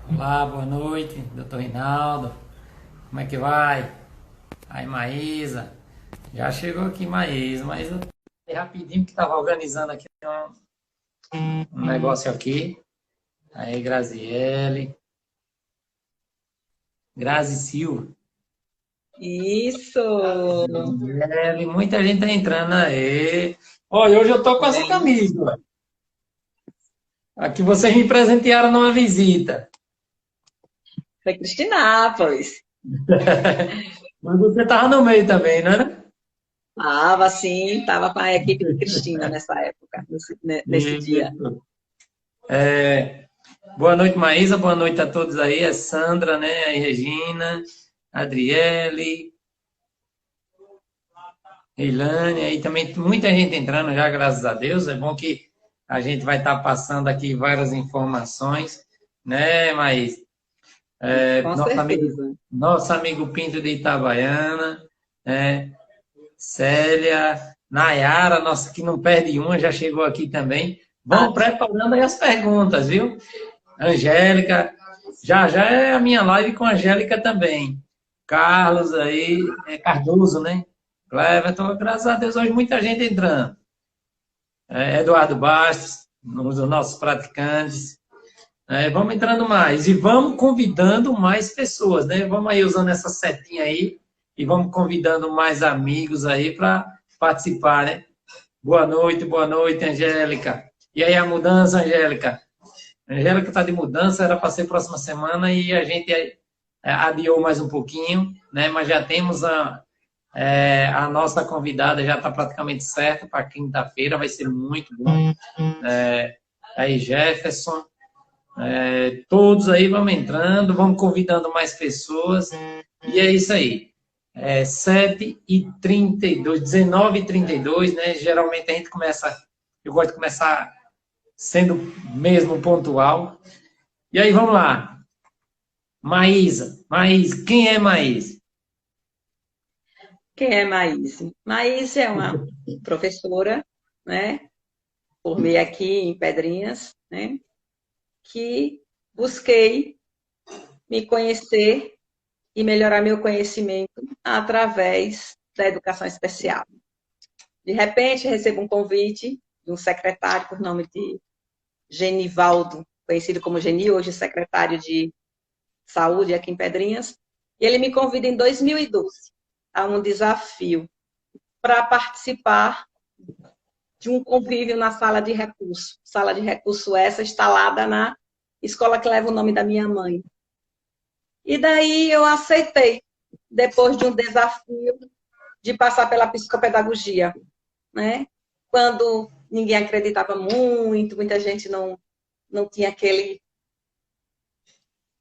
Olá, boa noite, doutor Rinaldo. Como é que vai? Aí, Maísa. Já chegou aqui, Maísa. Maísa, rapidinho que estava organizando aqui um negócio aqui. Aí, Graziele. Grazi Silva. Isso! Graziele, muita gente tá entrando aí. Olha, hoje eu tô com essa Bem, camisa. Aqui vocês me presentearam numa visita. foi Cristinápolis. Mas você tava no meio também, não era? Tava assim, tava com a equipe de Cristina nessa época, nesse dia. Isso. É, boa noite, Maísa. Boa noite a todos aí. É Sandra, né? Aí, Regina, Adriele, Reilane. Aí também muita gente entrando já, graças a Deus. É bom que a gente vai estar passando aqui várias informações, né, Maísa? Com Nosso amigo, certeza. nosso amigo Pinto de Itabaiana, né? Célia, Nayara, nossa, que não perde uma, já chegou aqui também. Ah, Vão preparando aí as perguntas, viu? Angélica, já já é a minha live com a Angélica também. Carlos aí, Cardoso, né? Cleverton, graças a Deus, hoje muita gente entrando. Eduardo Bastos, um dos nossos praticantes. Vamos entrando mais e vamos convidando mais pessoas, né? Vamos aí usando essa setinha aí e vamos convidando mais amigos aí para participar, né? Boa noite, Angélica. E aí a mudança, Angélica? A Angélica está de mudança, era para ser próxima semana e a gente adiou mais um pouquinho, né? Mas já temos a nossa convidada, já está praticamente certa para quinta-feira, vai ser muito bom. Aí Jefferson, todos aí vamos entrando, vamos convidando mais pessoas e é isso aí. 7h32, 19h32, né? Geralmente a gente começa, eu gosto de começar sendo mesmo pontual. E aí, vamos lá. Maísa, quem é Maísa? quem é Maíse? Maíse é uma professora, né? Formei aqui em Pedrinhas, né? Que busquei me conhecer e melhorar meu conhecimento através da educação especial. De repente, recebo um convite de um secretário por nome de Genivaldo, conhecido como Geni, hoje secretário de Saúde aqui em Pedrinhas, e ele me convida em 2012 a um desafio para participar de um convívio na sala de recurso. Sala de recurso essa instalada na escola que leva o nome da minha mãe. E daí eu aceitei, depois de um desafio de passar pela psicopedagogia, né? Quando ninguém acreditava muito, muita gente não tinha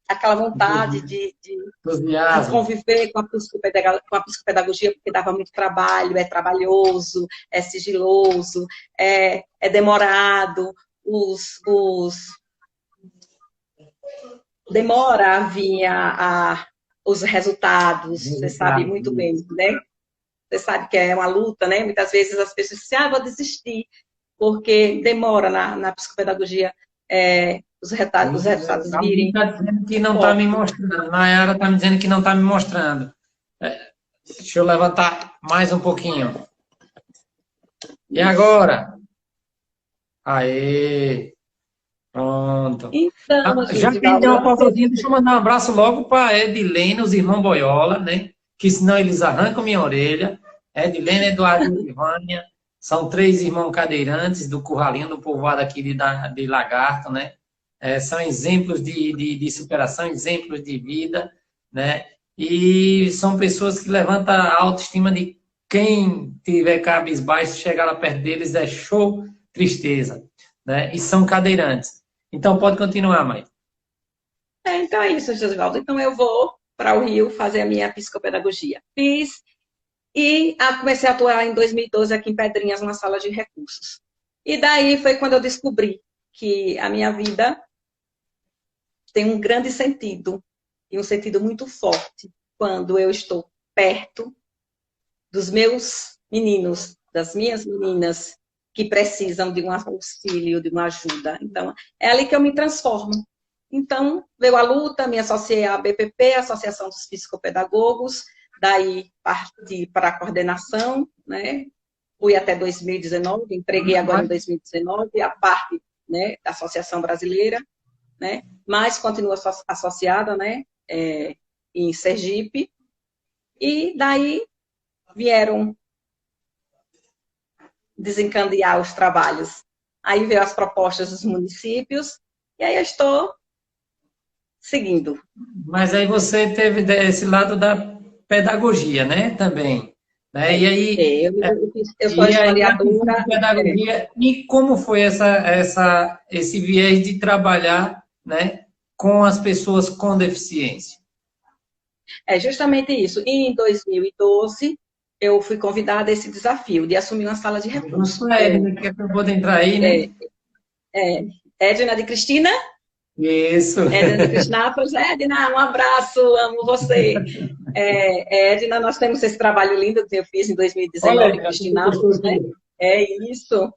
aquela vontade de Entusiasmo. conviver com a psicopedagogia, porque dava muito trabalho, é trabalhoso, é sigiloso, é demorado, demora a vir os resultados, você sabe muito bem, né? Você sabe que é uma luta, né? Muitas vezes as pessoas dizem, vou desistir, porque demora na psicopedagogia os resultados Alguém virem está dizendo que não está me forte. mostrando. Nayara está me dizendo que não está me mostrando. Deixa eu levantar mais um pouquinho. E agora? Aê! Pronto. Então, Já que a gente Gesivaldo, deu eu uma pausazinha, acredito. deixa eu mandar um abraço logo para Edilene, os irmãos Boiola, né? Que senão eles arrancam minha orelha. Edilene, Eduardo e Ivânia. São três irmãos cadeirantes do Curralinho, do povoado aqui de Lagarto, né? São exemplos de superação, exemplos de vida, né? E são pessoas que levantam a autoestima de quem tiver cabisbaixo, chegar lá perto deles é show, tristeza, né? E são cadeirantes. Então, pode continuar, mãe. Então é isso, Gesivaldo. Então eu vou para o Rio fazer a minha psicopedagogia. Fiz e comecei a atuar em 2012 aqui em Pedrinhas, numa sala de recursos. E daí foi quando eu descobri que a minha vida tem um grande sentido, e um sentido muito forte, quando eu estou perto dos meus meninos, das minhas meninas que precisam de um auxílio, de uma ajuda. Então, é ali que eu me transformo. Então, veio a luta, me associei à BPP, Associação dos Psicopedagogos, daí parti para a coordenação, né? Fui até 2019, entreguei agora em 2019 a parte, né, da Associação Brasileira, né? Mas continuo associada, né, em Sergipe. E daí vieram desencadear os trabalhos. Aí veio as propostas dos municípios, e aí eu estou seguindo. Mas aí você teve esse lado da pedagogia, né? Também. Né? Eu sou E aí na questão de historiadora. pedagogia, e como foi esse viés de trabalhar, né, com as pessoas com deficiência? É justamente isso. E em 2012, eu fui convidada a esse desafio de assumir uma sala de recursos. A Edna, que acabou de entrar aí, né? Edna de Cristina? Isso. Edna de Cristina, pois Edna, um abraço, amo você. Edna, nós temos esse trabalho lindo que eu fiz em 2019 em Cristina, né? É isso.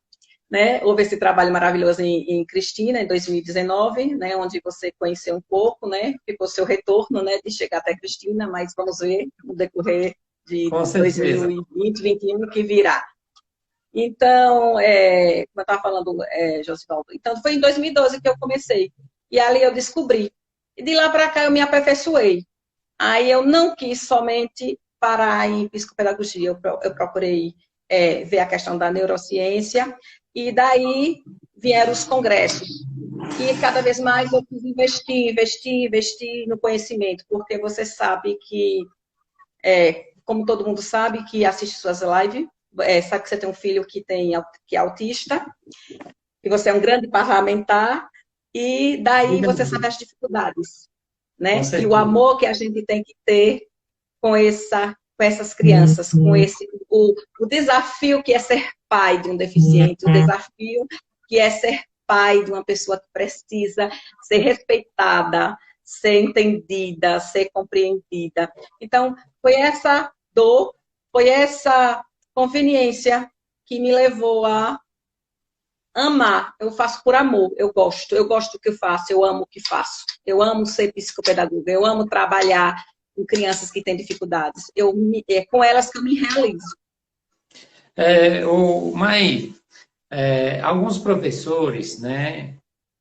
Né? Houve esse trabalho maravilhoso em Cristina, em 2019, né? Onde você conheceu um pouco, né? Ficou seu retorno, né? De chegar até Cristina, mas vamos ver no decorrer de 2020, 2021 que virá. Então, como eu estava falando, Josivaldo, então foi em 2012 que eu comecei. E ali eu descobri. E de lá para cá eu me aperfeiçoei. Aí eu não quis somente parar em psicopedagogia, eu procurei ver a questão da neurociência, e daí vieram os congressos. E cada vez mais eu quis investir no conhecimento, porque você sabe que, como todo mundo sabe, que assiste suas lives, sabe que você tem um filho que é autista, que você é um grande parlamentar, e daí você sabe as dificuldades, né? E o amor que a gente tem que ter com essas crianças, com o desafio que é ser pai de um deficiente, o desafio que é ser pai de uma pessoa que precisa ser respeitada, ser entendida, ser compreendida. Então, foi essa dor, foi essa conveniência que me levou a amar. Eu faço por amor, eu gosto do que eu faço, eu amo o que faço. Eu amo ser psicopedagoga, eu amo trabalhar com crianças que têm dificuldades. É com elas que eu me realizo. Mai, alguns professores, né,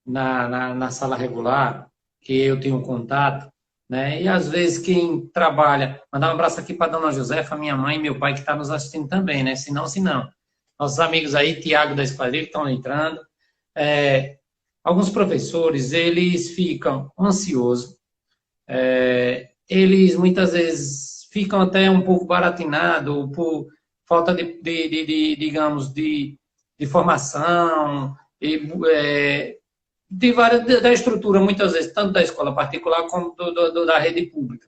na sala regular, que eu tenho contato, né, e às vezes quem trabalha, mandar um abraço aqui para dona Josefa, minha mãe e meu pai que está nos assistindo também, né, se não. Nossos amigos aí, Tiago da Esquadrilha, que estão entrando. Alguns professores, eles ficam ansiosos, eles muitas vezes ficam até um pouco baratinados por falta digamos, de formação, da estrutura, muitas vezes, tanto da escola particular como da rede pública.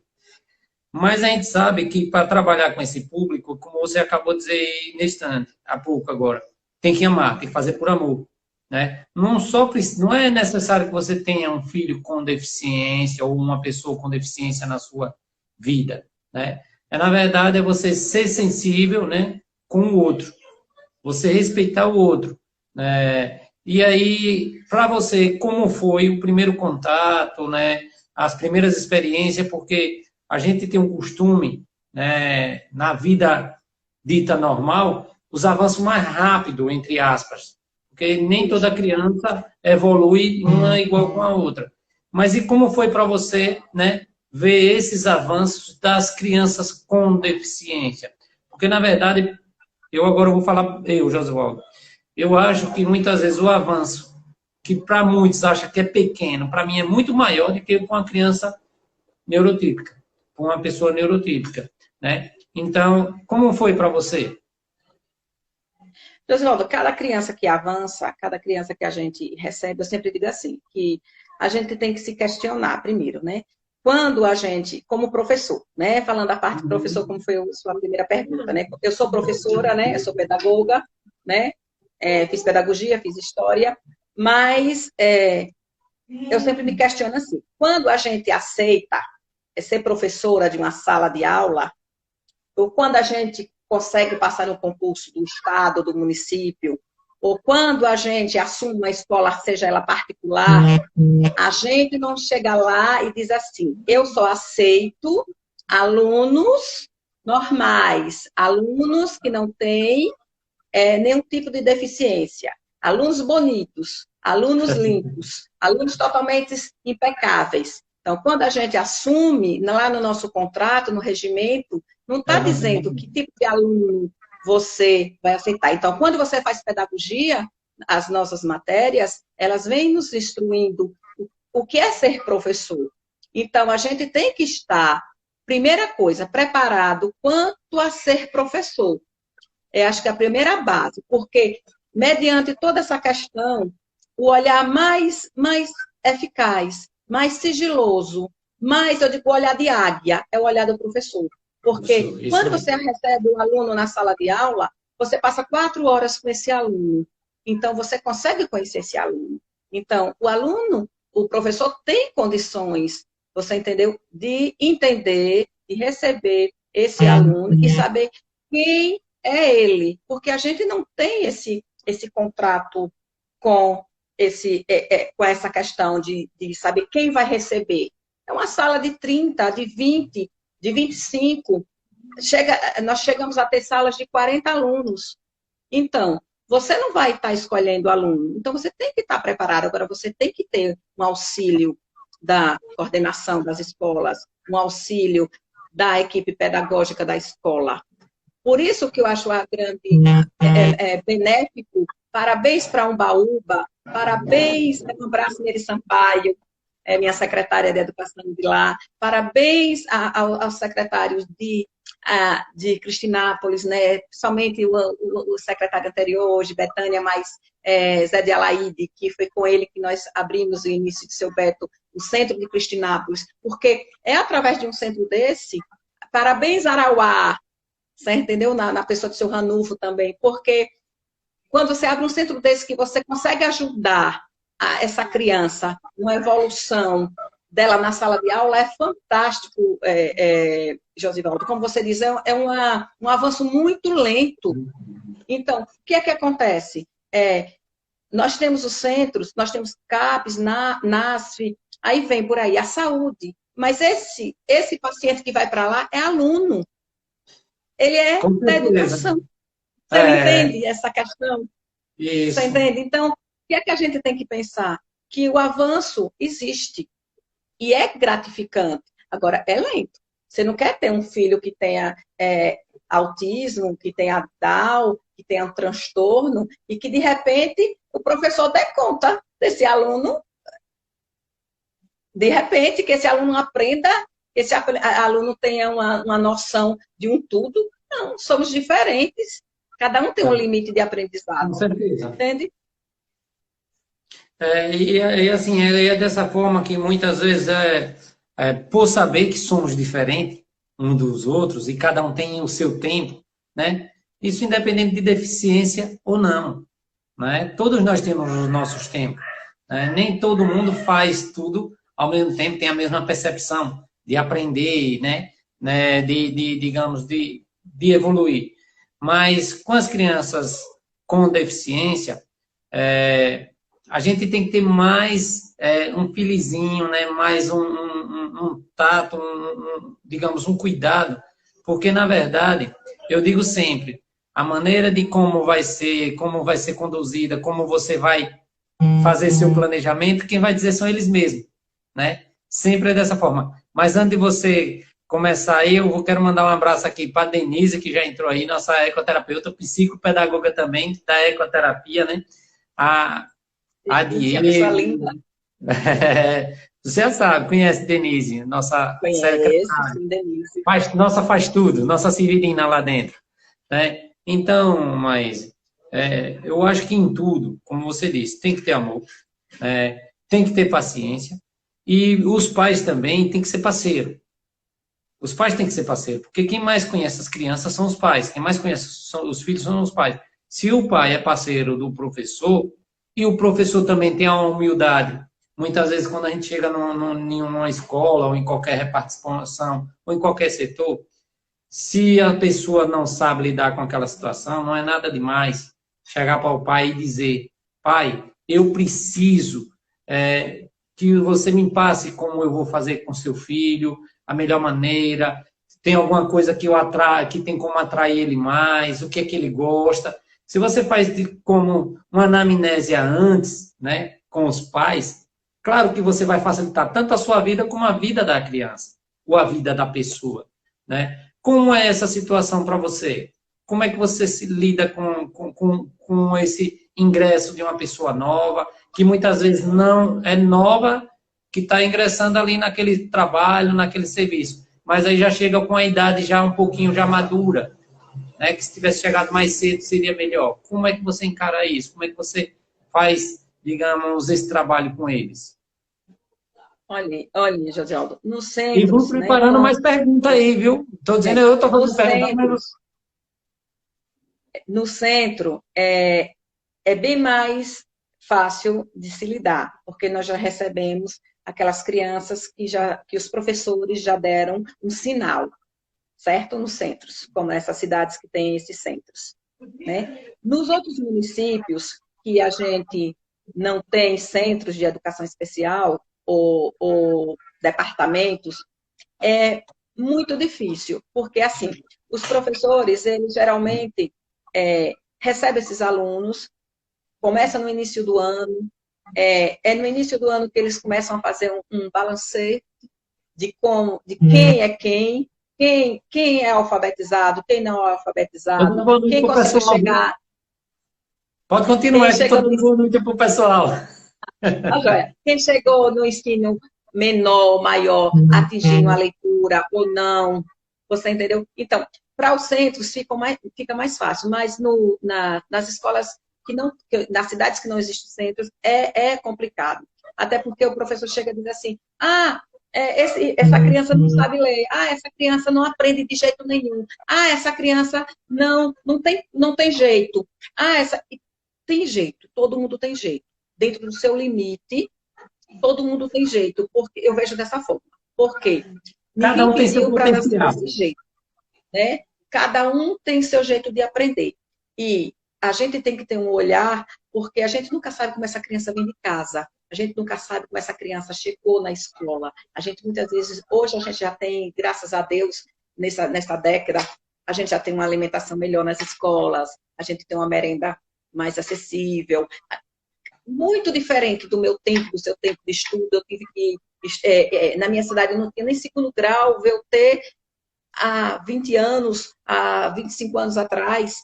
Mas a gente sabe que para trabalhar com esse público, como você acabou de dizer há pouco agora, tem que amar, tem que fazer por amor. Né? Não é necessário que você tenha um filho com deficiência ou uma pessoa com deficiência na sua vida. Né? Na verdade, é você ser sensível, né, com o outro, você respeitar o outro. Né? E aí, para você, como foi o primeiro contato, né, as primeiras experiências, porque a gente tem um costume, né, na vida dita normal, os avanços mais rápidos, entre aspas, porque nem toda criança evolui uma igual com a outra. Mas e como foi para você, né, ver esses avanços das crianças com deficiência? Porque, na verdade, eu agora vou falar, Josualdo, eu acho que muitas vezes o avanço, que para muitos acha que é pequeno, para mim é muito maior do que com uma criança neurotípica, com uma pessoa neurotípica, né? Então, como foi para você? Josivaldo, cada criança que avança, cada criança que a gente recebe, eu sempre digo assim, que a gente tem que se questionar primeiro, né? Quando a gente, como professor, né? Falando a parte do professor, como foi a sua primeira pergunta, né? Eu sou professora, né? Eu sou pedagoga, né? Fiz pedagogia, fiz história, mas eu sempre me questiono assim, quando a gente aceita ser professora de uma sala de aula, ou quando a gente consegue passar no concurso do estado, do município, ou quando a gente assume uma escola, seja ela particular, a gente não chega lá e diz assim, eu só aceito alunos normais, alunos que não têm nenhum tipo de deficiência, alunos bonitos, alunos limpos, alunos totalmente impecáveis. Então, quando a gente assume, lá no nosso contrato, no regimento, não está dizendo que tipo de aluno você vai aceitar. Então, quando você faz pedagogia, as nossas matérias, elas vêm nos instruindo o que é ser professor. Então, a gente tem que estar, primeira coisa, preparado quanto a ser professor. Acho que é a primeira base, porque, mediante toda essa questão, o olhar mais eficaz, mais sigiloso, mais, eu digo, o olhar de águia, é o olhar do professor. Porque quando você recebe um aluno na sala de aula, você passa 4 horas com esse aluno. Então, você consegue conhecer esse aluno. Então, o aluno, o professor tem condições, você entendeu? De entender, de receber esse aluno e saber quem é ele. Porque a gente não tem esse contrato com essa questão de saber quem vai receber. É uma sala de 30, de 20, de 25. Nós chegamos a ter salas de 40 alunos. Então, você não vai estar escolhendo aluno. Então, você tem que estar preparado. Agora, você tem que ter um auxílio da coordenação das escolas, um auxílio da equipe pedagógica da escola. Por isso que eu acho a grande benéfico. Parabéns para Umbaúba, parabéns para o Abraço Nery Sampaio, minha secretária de educação de lá, parabéns aos secretários de Cristinápolis, né? Somente o secretário anterior, hoje, Betânia, mas Zé de Alaide, que foi com ele que nós abrimos o início de seu Beto, o centro de Cristinápolis, porque é através de um centro desse, parabéns Arauá, você entendeu? Na pessoa do seu Ranulfo também, porque quando você abre um centro desse que você consegue ajudar essa criança, uma evolução dela na sala de aula, é fantástico, Josivaldo. Como você diz, é um avanço muito lento. Então, o que é que acontece? Nós temos os centros, nós temos CAPES, NASF, aí vem por aí a saúde, mas esse paciente que vai para lá é aluno. Ele é da educação. Você me entende essa questão? Isso. Você entende? Então, o que é que a gente tem que pensar? Que o avanço existe e é gratificante. Agora, é lento. Você não quer ter um filho que tenha autismo, que tenha Down, que tenha um transtorno e que, de repente, o professor dê conta desse aluno. De repente, que esse aluno aprenda, que esse aluno tenha uma noção de um tudo. Não, somos diferentes. Cada um tem um limite de aprendizado. Com certeza. Entende? E assim, é dessa forma que muitas vezes, por saber que somos diferentes um dos outros e cada um tem o seu tempo, né? Isso independente de deficiência ou não, né? Todos nós temos os nossos tempos. Né? Nem todo mundo faz tudo ao mesmo tempo, tem a mesma percepção de aprender, né? Digamos, de evoluir. Mas com as crianças com deficiência, a gente tem que ter mais um filizinho, né? Mais um tato, digamos, um cuidado, porque, na verdade, eu digo sempre, a maneira de como vai ser conduzida, como você vai fazer seu planejamento, quem vai dizer são eles mesmos, né? Sempre é dessa forma. Mas antes de você começar aí, eu quero mandar um abraço aqui para a Denise, que já entrou aí, nossa ecoterapeuta, psicopedagoga também, da ecoterapia, né? A Diego. Você já sabe, conhece Denise, nossa secretária. Denise. Faz tudo, nossa Ciridina lá dentro. Né? Então, mas eu acho que em tudo, como você disse, tem que ter amor, tem que ter paciência, e os pais também têm que ser parceiro. Os pais têm que ser parceiro, porque quem mais conhece as crianças são os pais, quem mais conhece os filhos são os pais. Se o pai é parceiro do professor, e o professor também tem a humildade, muitas vezes quando a gente chega em uma escola, ou em qualquer repartição, ou em qualquer setor, Se a pessoa não sabe lidar com aquela situação, não é nada demais chegar para o pai e dizer: pai, eu preciso que você me passe como eu vou fazer com seu filho, a melhor maneira, tem alguma coisa que eu atraio, que tem como atrair ele mais, o que é que ele gosta. Se você faz como uma anamnésia antes, né, com os pais, claro que você vai facilitar tanto a sua vida como a vida da criança, ou a vida da pessoa, né? Como é essa situação para você? Como é que você se lida com esse ingresso de uma pessoa nova, que muitas vezes não é nova, que está ingressando ali naquele trabalho, naquele serviço, mas aí já chega com a idade já um pouquinho já madura, né? Que se tivesse chegado mais cedo seria melhor. Como é que você encara isso? Como é que você faz, digamos, esse trabalho com eles? Olha, Josialdo, no E vou centros, né? preparando mais perguntas aí, viu? Estou dizendo, eu estou fazendo perguntas, mas... No centro é bem mais fácil de se lidar, porque nós já recebemos aquelas crianças que os professores já deram um sinal, certo? Nos centros, como nessas cidades que têm esses centros, né? Nos outros municípios que a gente não tem centros de educação especial ou departamentos, é muito difícil, porque assim, os professores, eles geralmente recebem esses alunos, começa no início do ano, no início do ano que eles começam a fazer um balancete de quem é quem é alfabetizado, quem não é alfabetizado, quem conseguiu chegar. Pode continuar, que estou dando boa noite para o pessoal. Quem chegou no ensino menor, maior, atingindo a leitura ou não, você entendeu? Então, para os centros fica mais fácil, mas nas escolas nas cidades que não existem centros, é complicado. Até porque o professor chega e diz assim, essa criança não sabe ler, essa criança não aprende de jeito nenhum, essa criança não tem jeito, tem jeito, todo mundo tem jeito. Dentro do seu limite, todo mundo tem jeito, porque eu vejo dessa forma. Por quê? Cada um tem seu potencial. Desse jeito, né? Cada um tem seu jeito de aprender. E a gente tem que ter um olhar, porque a gente nunca sabe como essa criança vem de casa. A gente nunca sabe como essa criança chegou na escola. A gente, muitas vezes, hoje a gente já tem, graças a Deus, nessa década, a gente já tem uma alimentação melhor nas escolas, a gente tem uma merenda mais acessível. Muito diferente do meu tempo, do seu tempo de estudo. Eu tive que, na minha cidade, eu não tinha nem segundo grau, eu ter há 20 anos, há 25 anos atrás.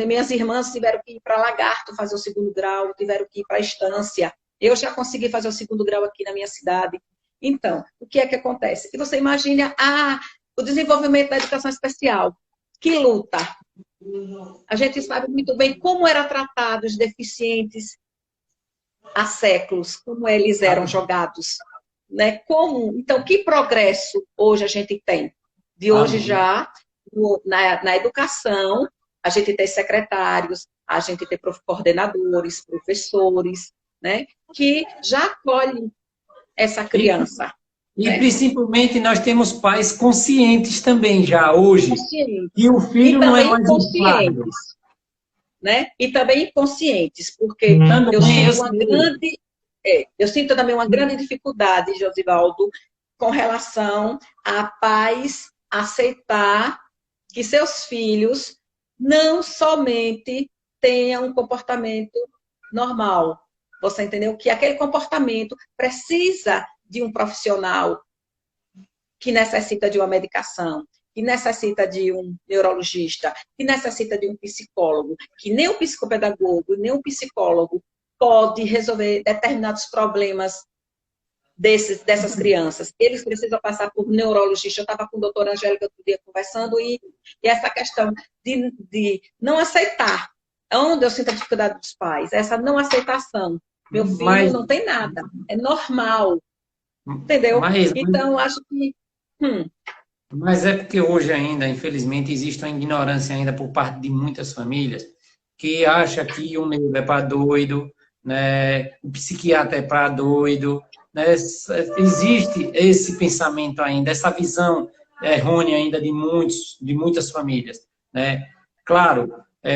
Minhas irmãs tiveram que ir para Lagarto fazer o segundo grau, tiveram que ir para a Estância. Eu já consegui fazer o segundo grau aqui na minha cidade. Então, o que é que acontece? E você imagina o desenvolvimento da educação especial. Que luta! A gente sabe muito bem como eram tratados os deficientes há séculos, como eles eram jogados. Né? Então, que progresso hoje a gente tem? De hoje já, na educação, a gente tem secretários, a gente tem coordenadores, professores, né, que já acolhem essa criança. E principalmente nós temos pais conscientes também já hoje. Conscientes. E o filho não é mais conscientes, né? E também inconscientes, porque eu sinto também uma grande dificuldade, Josivaldo, com relação a pais aceitar que seus filhos não somente tenham um comportamento normal. Você entendeu? Que aquele comportamento precisa de um profissional que necessita de uma medicação, que necessita de um neurologista, que necessita de um psicólogo, que nem o psicopedagogo, nem o psicólogo pode resolver determinados problemas dessas crianças. Eles precisam passar por neurologista. Eu estava com a doutora Angélica outro dia conversando e essa questão de não aceitar, onde eu sinto a dificuldade dos pais, essa não aceitação. Meu filho não tem nada, é normal. Entendeu? Então, eu acho que... Mas é porque hoje ainda, infelizmente, existe uma ignorância ainda por parte de muitas famílias que acha que o neuro é para doido, né? O psiquiatra é para doido, né? Existe esse pensamento ainda, essa visão errônea ainda de muitas famílias, né? Claro,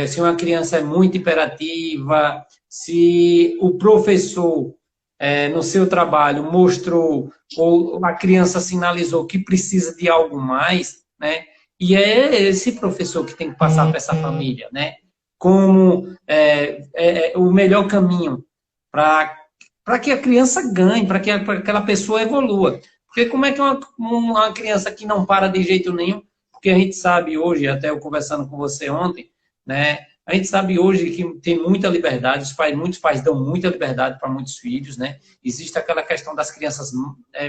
se uma criança é muito hiperativa, se o professor, no seu trabalho, mostrou, ou a criança sinalizou que precisa de algo mais, né? E é esse professor que tem que passar para essa família, né? Como o melhor caminho para que a criança ganhe, para que aquela pessoa evolua. Porque como é que uma criança que não para de jeito nenhum, porque a gente sabe hoje, até eu conversando com você ontem, né? A gente sabe hoje que tem muita liberdade, muitos pais dão muita liberdade para muitos filhos, né? Existe aquela questão das crianças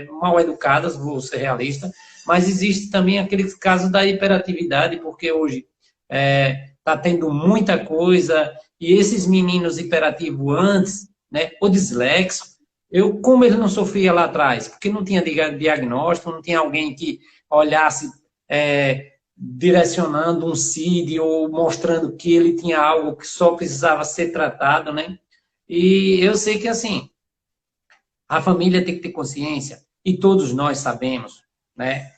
mal educadas, vou ser realista, mas existe também aqueles casos da hiperatividade, porque hoje está tendo muita coisa, e esses meninos hiperativos antes, né, ou dislexo, como ele não sofria lá atrás? Porque não tinha diagnóstico, não tinha alguém que olhasse direcionando um CID ou mostrando que ele tinha algo que só precisava ser tratado, né? E eu sei que, assim, a família tem que ter consciência, e todos nós sabemos, né?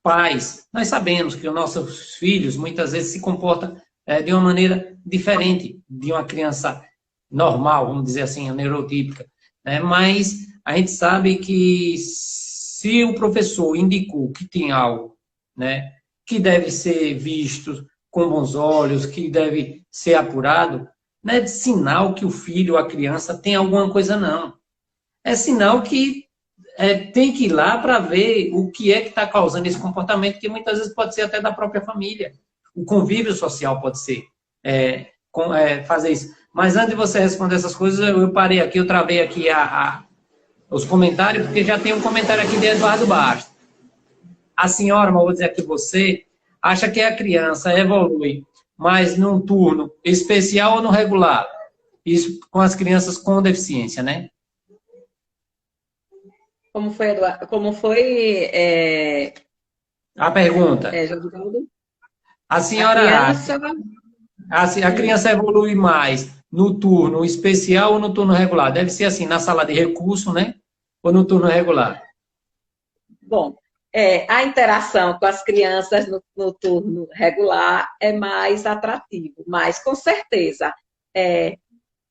Pais, nós sabemos que os nossos filhos muitas vezes se comportam de uma maneira diferente de uma criança normal, vamos dizer assim, neurotípica, né? Mas a gente sabe que se o professor indicou que tem algo, né, que deve ser visto com bons olhos, que deve ser apurado, não é de sinal que o filho ou a criança tem alguma coisa, não. É sinal que tem que ir lá para ver o que é que está causando esse comportamento, que muitas vezes pode ser até da própria família. O convívio social pode ser fazer isso. Mas antes de você responder essas coisas, eu parei aqui, eu travei aqui os comentários, porque já tem um comentário aqui de Eduardo Bastos. A senhora, mas vou dizer aqui você, acha que a criança evolui mais num turno especial ou no regular? Isso com as crianças com deficiência, né? Como foi, Eduardo? Como foi, A pergunta. A senhora acha a criança evolui mais no turno especial ou no turno regular? Deve ser assim, na sala de recurso, né? Ou no turno regular? Bom, a interação com as crianças no turno regular é mais atrativo, mas com certeza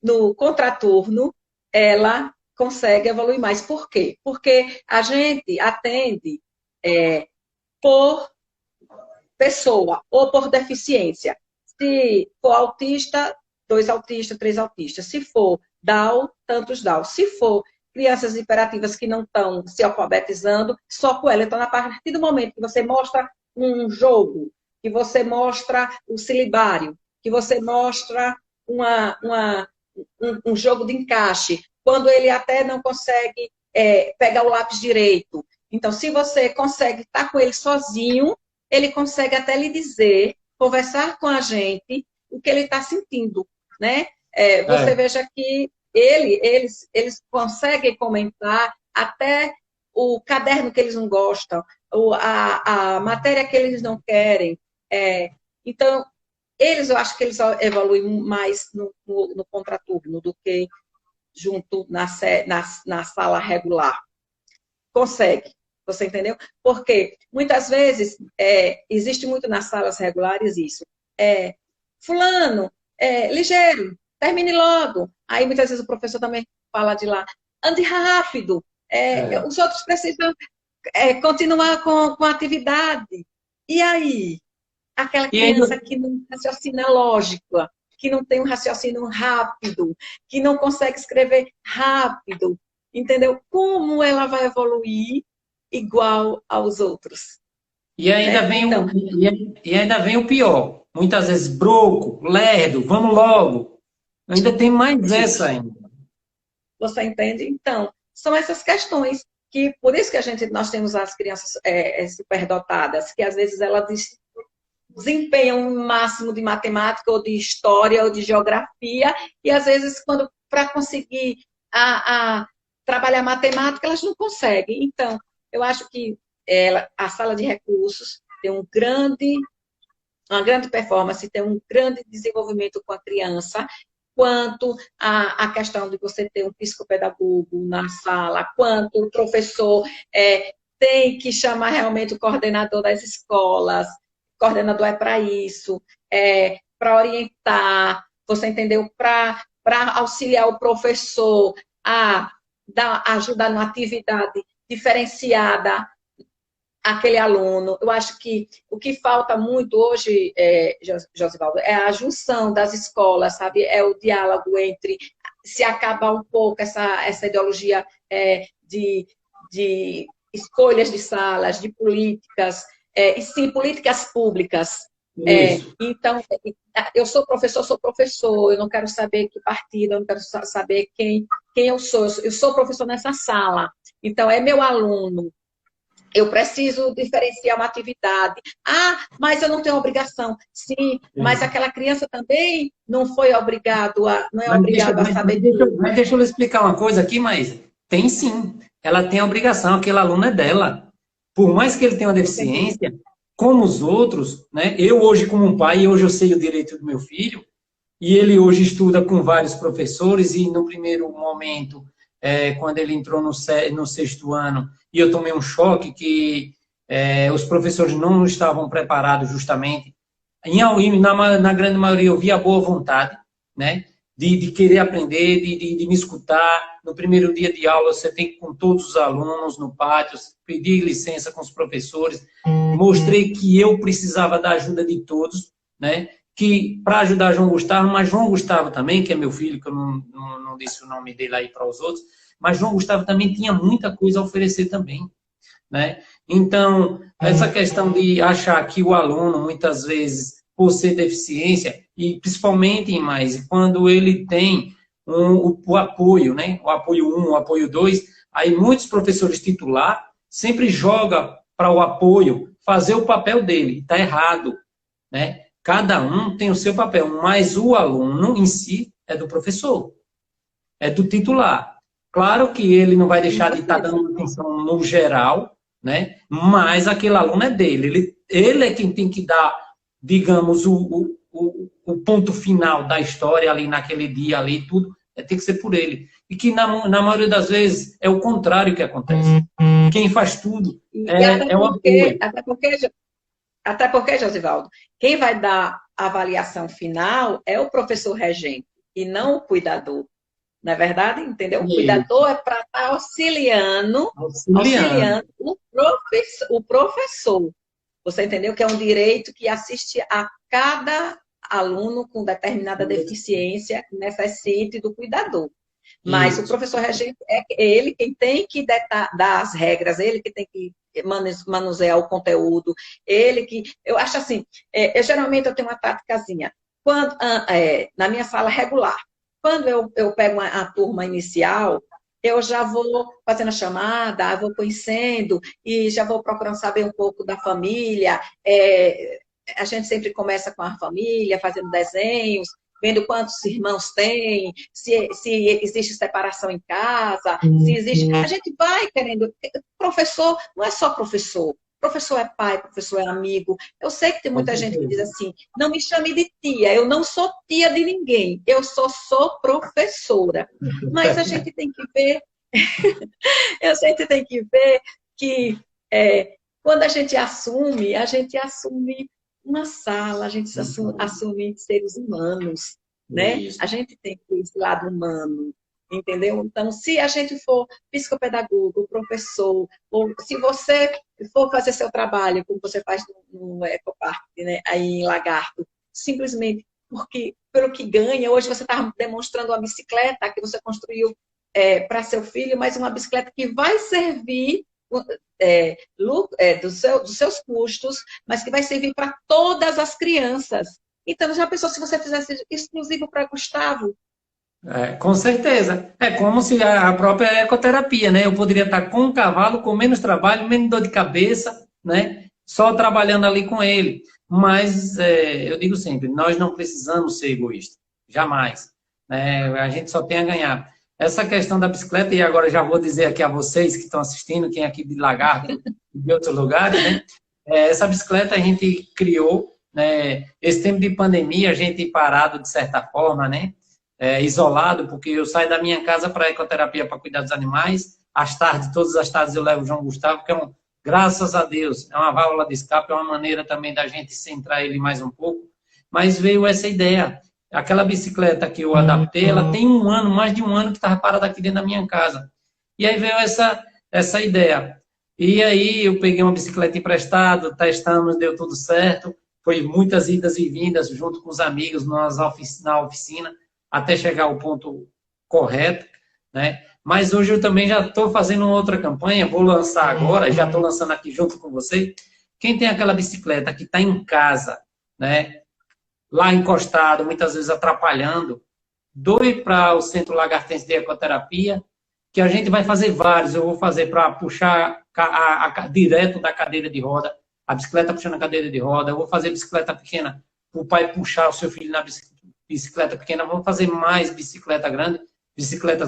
no contraturno ela consegue evoluir mais. Por quê? Porque a gente atende por pessoa ou por deficiência. Se for autista, 2 autistas, 3 autistas. Se for Down, tantos Down. Se for crianças hiperativas que não estão se alfabetizando, só com ela. Então, a partir do momento que você mostra um jogo, que você mostra o silibário, que você mostra um jogo de encaixe, quando ele até não consegue pegar o lápis direito. Então, se você consegue estar com ele sozinho, ele consegue até lhe dizer, conversar com a gente, o que ele está sentindo, né? Você veja que eles conseguem comentar até o caderno que eles não gostam, a matéria que eles não querem. Então, eu acho que eles evoluem mais no contraturno do que junto na sala regular. Consegue. Você entendeu? Porque muitas vezes existe muito nas salas regulares isso. Fulano, ligeiro, termine logo. Aí muitas vezes o professor também fala de lá, ande rápido. Os outros precisam continuar com a atividade. E aí? Aquela criança que não raciocina lógica, que não tem um raciocínio rápido, que não consegue escrever rápido, entendeu? Como ela vai evoluir igual aos outros? E ainda, e ainda vem o pior. Muitas vezes, broco, lerdo, vamos logo. Ainda tem mais essa ainda. Você entende? Então, são essas questões que, por isso que nós temos as crianças superdotadas, que às vezes elas desempenham um máximo de matemática, ou de história, ou de geografia, e às vezes, para conseguir trabalhar matemática, elas não conseguem. Então, eu acho que a sala de recursos tem uma grande performance, tem um grande desenvolvimento com a criança, quanto a questão de você ter um psicopedagogo na sala, quanto o professor tem que chamar realmente o coordenador das escolas. O coordenador é para isso, para orientar, você entendeu? Para auxiliar o professor a ajudar numa atividade diferenciada aquele aluno. Eu acho que o que falta muito hoje, Josivaldo, é a junção das escolas, sabe? É o diálogo entre se acabar um pouco essa ideologia de escolhas de salas, de políticas, e sim, políticas públicas. Então, eu sou professor, eu não quero saber que partido, eu não quero saber quem eu sou professor nessa sala, então é meu aluno. Eu preciso diferenciar uma atividade. Ah, mas eu não tenho obrigação. Sim, mas aquela criança também não foi obrigado a, não é obrigado a saber. Mas deixa eu explicar uma coisa aqui, mas tem sim. Ela tem a obrigação, aquele aluno é dela. Por mais que ele tenha uma deficiência, como os outros, né? Eu hoje como um pai, hoje eu sei o direito do meu filho, e ele hoje estuda com vários professores, e no primeiro momento, quando ele entrou no 6º ano, e eu tomei um choque que os professores não estavam preparados justamente. Na grande maioria eu vi a boa vontade, né? De querer aprender, de me escutar. No primeiro dia de aula, você tem que ir com todos os alunos no pátio, pedir licença com os professores. Mostrei que eu precisava da ajuda de todos, né? Que para ajudar João Gustavo, mas João Gustavo também, que é meu filho, que eu não disse o nome dele aí para os outros, mas João Gustavo também tinha muita coisa a oferecer também, né? Então, essa questão de achar que o aluno, muitas vezes, por ser deficiência, e principalmente em mais, quando ele tem o apoio, né? O apoio 1, o apoio 2, aí muitos professores titular sempre jogam para o apoio fazer o papel dele. Está errado, né? Cada um tem o seu papel, mas o aluno em si é do professor, é do titular. Claro que ele não vai deixar de estar dando atenção no geral, né? Mas aquele aluno é dele. Ele é quem tem que dar, digamos, o ponto final da história ali naquele dia ali, tudo tem que ser por ele. E que na maioria das vezes é o contrário que acontece. Quem faz tudo é o apoio. Até porque, Josivaldo, quem vai dar a avaliação final é o professor regente e não o cuidador. Não é verdade? Entendeu? O cuidador é para estar auxiliando o professor. Você entendeu? Que é um direito que assiste a cada aluno com determinada deficiência, necessite do cuidador. Mas o professor regente é ele quem tem que dar as regras, ele que tem que manusear o conteúdo, ele que... Eu acho assim, geralmente eu tenho uma táticazinha. Na minha sala regular, quando eu pego a turma inicial, eu já vou fazendo a chamada, vou conhecendo e já vou procurando saber um pouco da família. A gente sempre começa com a família, fazendo desenhos, vendo quantos irmãos tem, se existe separação em casa, se existe... A gente vai querendo... Professor não é só professor. Professor é pai, professor é amigo. Eu sei que tem muita gente que diz assim, não me chame de tia, eu não sou tia de ninguém, eu sou professora. Mas a gente tem que ver... a gente tem que ver que quando a gente assume uma sala, a gente assume seres humanos, né? Isso. A gente tem esse lado humano, entendeu? Então, se a gente for psicopedagogo, professor, ou se você for fazer seu trabalho, como você faz no Ecopark, né? Aí em Lagarto, simplesmente porque, pelo que ganha, hoje você está demonstrando uma bicicleta que você construiu para seu filho, mas uma bicicleta que vai servir dos seus custos, mas que vai servir para todas as crianças. Então, já pensou se você fizesse exclusivo para Gustavo? Com certeza. É como se a própria ecoterapia, né? Eu poderia estar com o cavalo, com menos trabalho, menos dor de cabeça, né? Só trabalhando ali com ele. Mas eu digo sempre, nós não precisamos ser egoístas. Jamais. A gente só tem a ganhar. Essa questão da bicicleta, e agora já vou dizer aqui a vocês que estão assistindo, quem é aqui de Lagarto e de outros lugares, né? Essa bicicleta a gente criou, né? Esse tempo de pandemia, a gente parado de certa forma, né? Isolado, porque eu saio da minha casa para a ecoterapia para cuidar dos animais. Às tardes, todas as tardes eu levo o João Gustavo, que é graças a Deus, é uma válvula de escape, é uma maneira também da gente centrar ele mais um pouco, mas veio essa ideia. Aquela bicicleta que eu adaptei, ela tem um ano, mais de um ano que estava parada aqui dentro da minha casa. E aí veio essa ideia. E aí eu peguei uma bicicleta emprestada, testamos, deu tudo certo. Foi muitas idas e vindas junto com os amigos na oficina, até chegar ao ponto correto, né? Mas hoje eu também já estou fazendo outra campanha, vou lançar agora, já estou lançando aqui junto com você. Quem tem aquela bicicleta que está em casa, né? Lá encostado, muitas vezes atrapalhando, doe para o Centro Lagartense de Ecoterapia, que a gente vai fazer vários. Eu vou fazer para puxar direto da cadeira de roda, a bicicleta puxando a cadeira de roda. Eu vou fazer bicicleta pequena, para o pai puxar o seu filho na bicicleta pequena. Vamos fazer mais bicicletas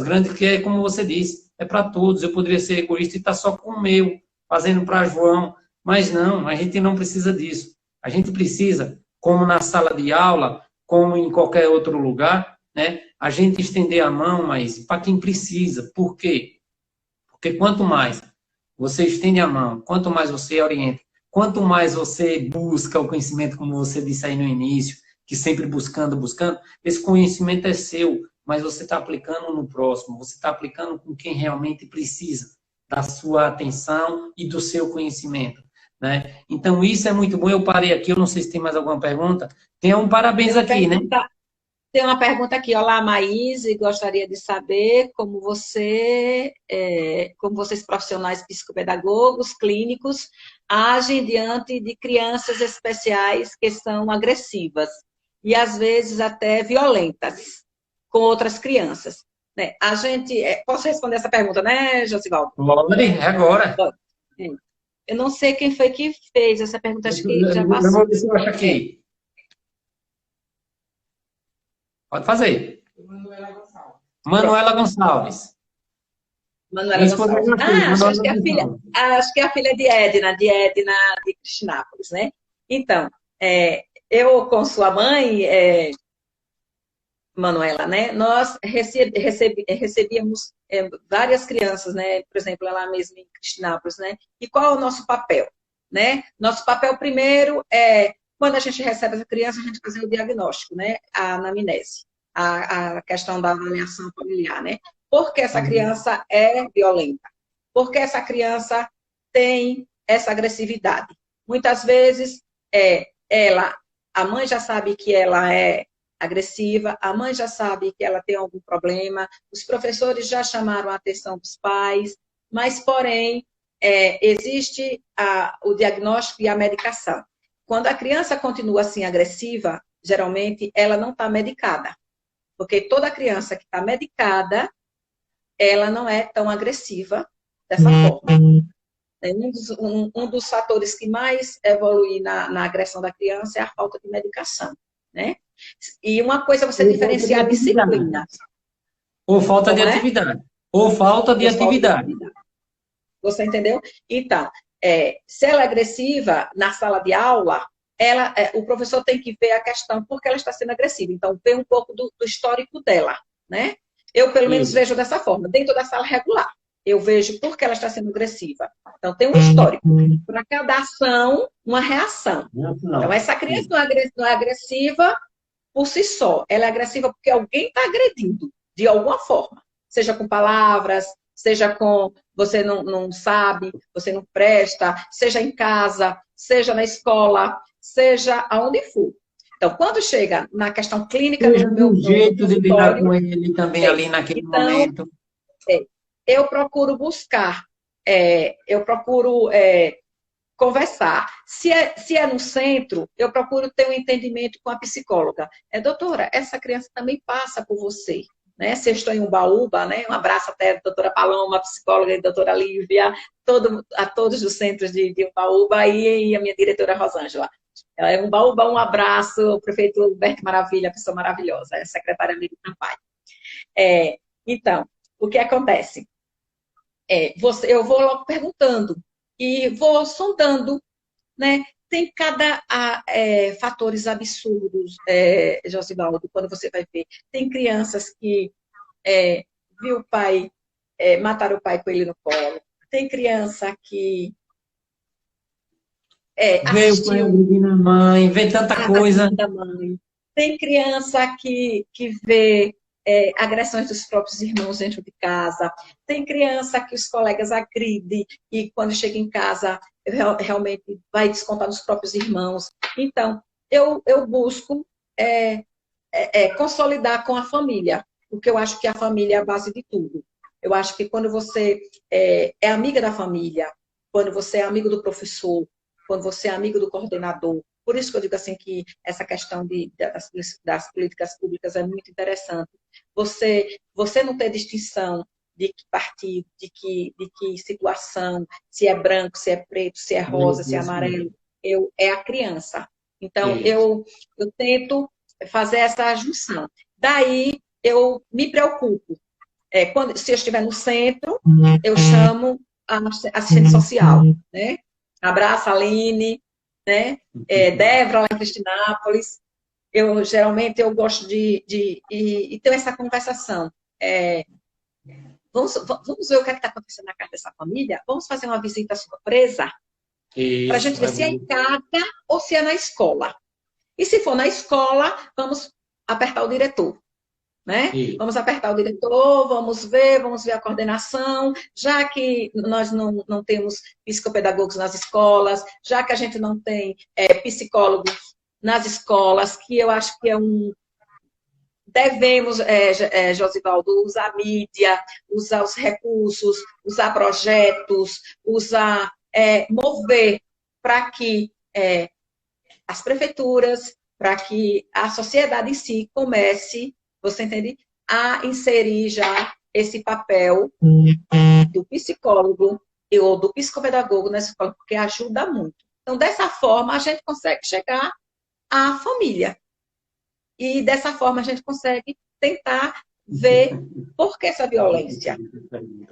grandes, que é como você disse, é para todos. Eu poderia ser egoísta e estar só com o meu, fazendo para João, mas não, a gente não precisa disso. A gente precisa, como na sala de aula, como em qualquer outro lugar, né? A gente estender a mão, mas para quem precisa. Por quê? Porque quanto mais você estende a mão, quanto mais você orienta, quanto mais você busca o conhecimento, como você disse aí no início, que sempre buscando, esse conhecimento é seu, mas você está aplicando no próximo, você está aplicando com quem realmente precisa da sua atenção e do seu conhecimento, né? Então, isso é muito bom. Eu parei aqui, eu não sei se tem mais alguma pergunta. Tem um parabéns aqui, né? Tem uma pergunta aqui. Olá, Maíse, gostaria de saber como vocês profissionais psicopedagogos, clínicos, agem diante de crianças especiais que são agressivas e às vezes até violentas com outras crianças. Né? A gente, posso responder essa pergunta, né, Josivaldo? Pode, é agora. Eu não sei quem foi que fez essa pergunta, acho que já passou. Eu vou ver se eu acho aqui. Pode fazer. Manuela Gonçalves. Manuela Gonçalves. Acho que é a filha de Edna de Cristinápolis, né? Então, eu com sua mãe, Manuela, né? Nós recebíamos várias crianças, né? Por exemplo, lá mesmo em Cristinápolis, né? E qual é o nosso papel, né? Nosso papel primeiro é, quando a gente recebe essa criança, a gente fazer o diagnóstico, né? A anamnese, a questão da avaliação familiar, né? Por que essa criança é violenta? Por que essa tem essa agressividade? Muitas vezes, a mãe já sabe que ela é agressiva, a mãe já sabe que ela tem algum problema, os professores já chamaram a atenção dos pais, mas, porém, existe o diagnóstico e a medicação. Quando a criança continua assim agressiva, geralmente ela não está medicada, porque toda criança que está medicada, ela não é tão agressiva dessa forma. Um dos fatores que mais evolui na agressão da criança é a falta de medicação, né? E uma coisa é você diferenciar a disciplina. Ou falta de atividade. Ou falta de atividade. Você entendeu? Então, se ela é agressiva na sala de aula, o professor tem que ver a questão por que ela está sendo agressiva. Então, ver um pouco do histórico dela, né? Eu, pelo menos, vejo dessa forma. Dentro da sala regular, eu vejo por que ela está sendo agressiva. Então, tem um histórico. Para cada ação, uma reação. Então, essa criança não é agressiva por si só. Ela é agressiva porque alguém está agredindo, de alguma forma. Seja com palavras, seja com você não sabe, você não presta, seja em casa, seja na escola, seja aonde for. Então, quando chega na questão clínica... Seja do jeito de lidar com ele também ali naquele momento. Eu procuro buscar, conversar. Se é no centro, eu procuro ter um entendimento com a psicóloga. Doutora, essa criança também passa por você. Né? Se eu estou em Umbaúba, né? Um abraço até a doutora Paloma, a psicóloga e a doutora Lívia, a todos os centros de Umbaúba e a minha diretora Rosângela. Umbaúba, um abraço, o prefeito Alberto Maravilha, pessoa maravilhosa, é secretária amiga do pai. Então, o que acontece? Eu vou logo perguntando e vou sondando, né? Tem cada fatores absurdos, Josivaldo, quando você vai ver. Tem crianças que viu o pai, mataram o pai com ele no colo. Tem criança que Vê o pai assistiu agredindo a mãe, vê tanta a coisa. da mãe. Tem criança que vê agressões dos próprios irmãos dentro de casa. Tem criança que os colegas agridem e quando chega em casa realmente vai descontar nos próprios irmãos. Então, eu busco consolidar com a família, porque eu acho que a família é a base de tudo. Eu acho que quando você é amiga da família, quando você é amigo do professor, quando você é amigo do coordenador, por isso que eu digo assim que essa questão das políticas públicas é muito interessante. Você não ter distinção de que partido, de que situação, se é branco, se é preto, se é rosa, se é Isso amarelo, mesmo. é a criança. Então, Isso. eu tento fazer essa junção. Daí, eu me preocupo. Se eu estiver no centro, eu chamo a assistente social, né? Abraço, Aline, né? Débora, lá em Cristinápolis. Geralmente, eu gosto de ter essa conversação. Vamos ver o que está acontecendo na casa dessa família? Vamos fazer uma visita surpresa para a gente Isso, ver é se é em bom. casa ou se é na escola. E se for na escola, vamos apertar o diretor, né? Isso. Vamos apertar o diretor, vamos ver a coordenação, já que nós não temos psicopedagogos nas escolas, já que a gente não tem psicólogos nas escolas, que eu acho que devemos, Josivaldo, usar a mídia, usar os recursos, usar projetos, mover para que as prefeituras, para que a sociedade em si comece, você entende, a inserir já esse papel do psicólogo ou do psicopedagogo nessa escola, porque ajuda muito. Então, dessa forma, a gente consegue chegar à família. E dessa forma, a gente consegue tentar ver por que essa violência.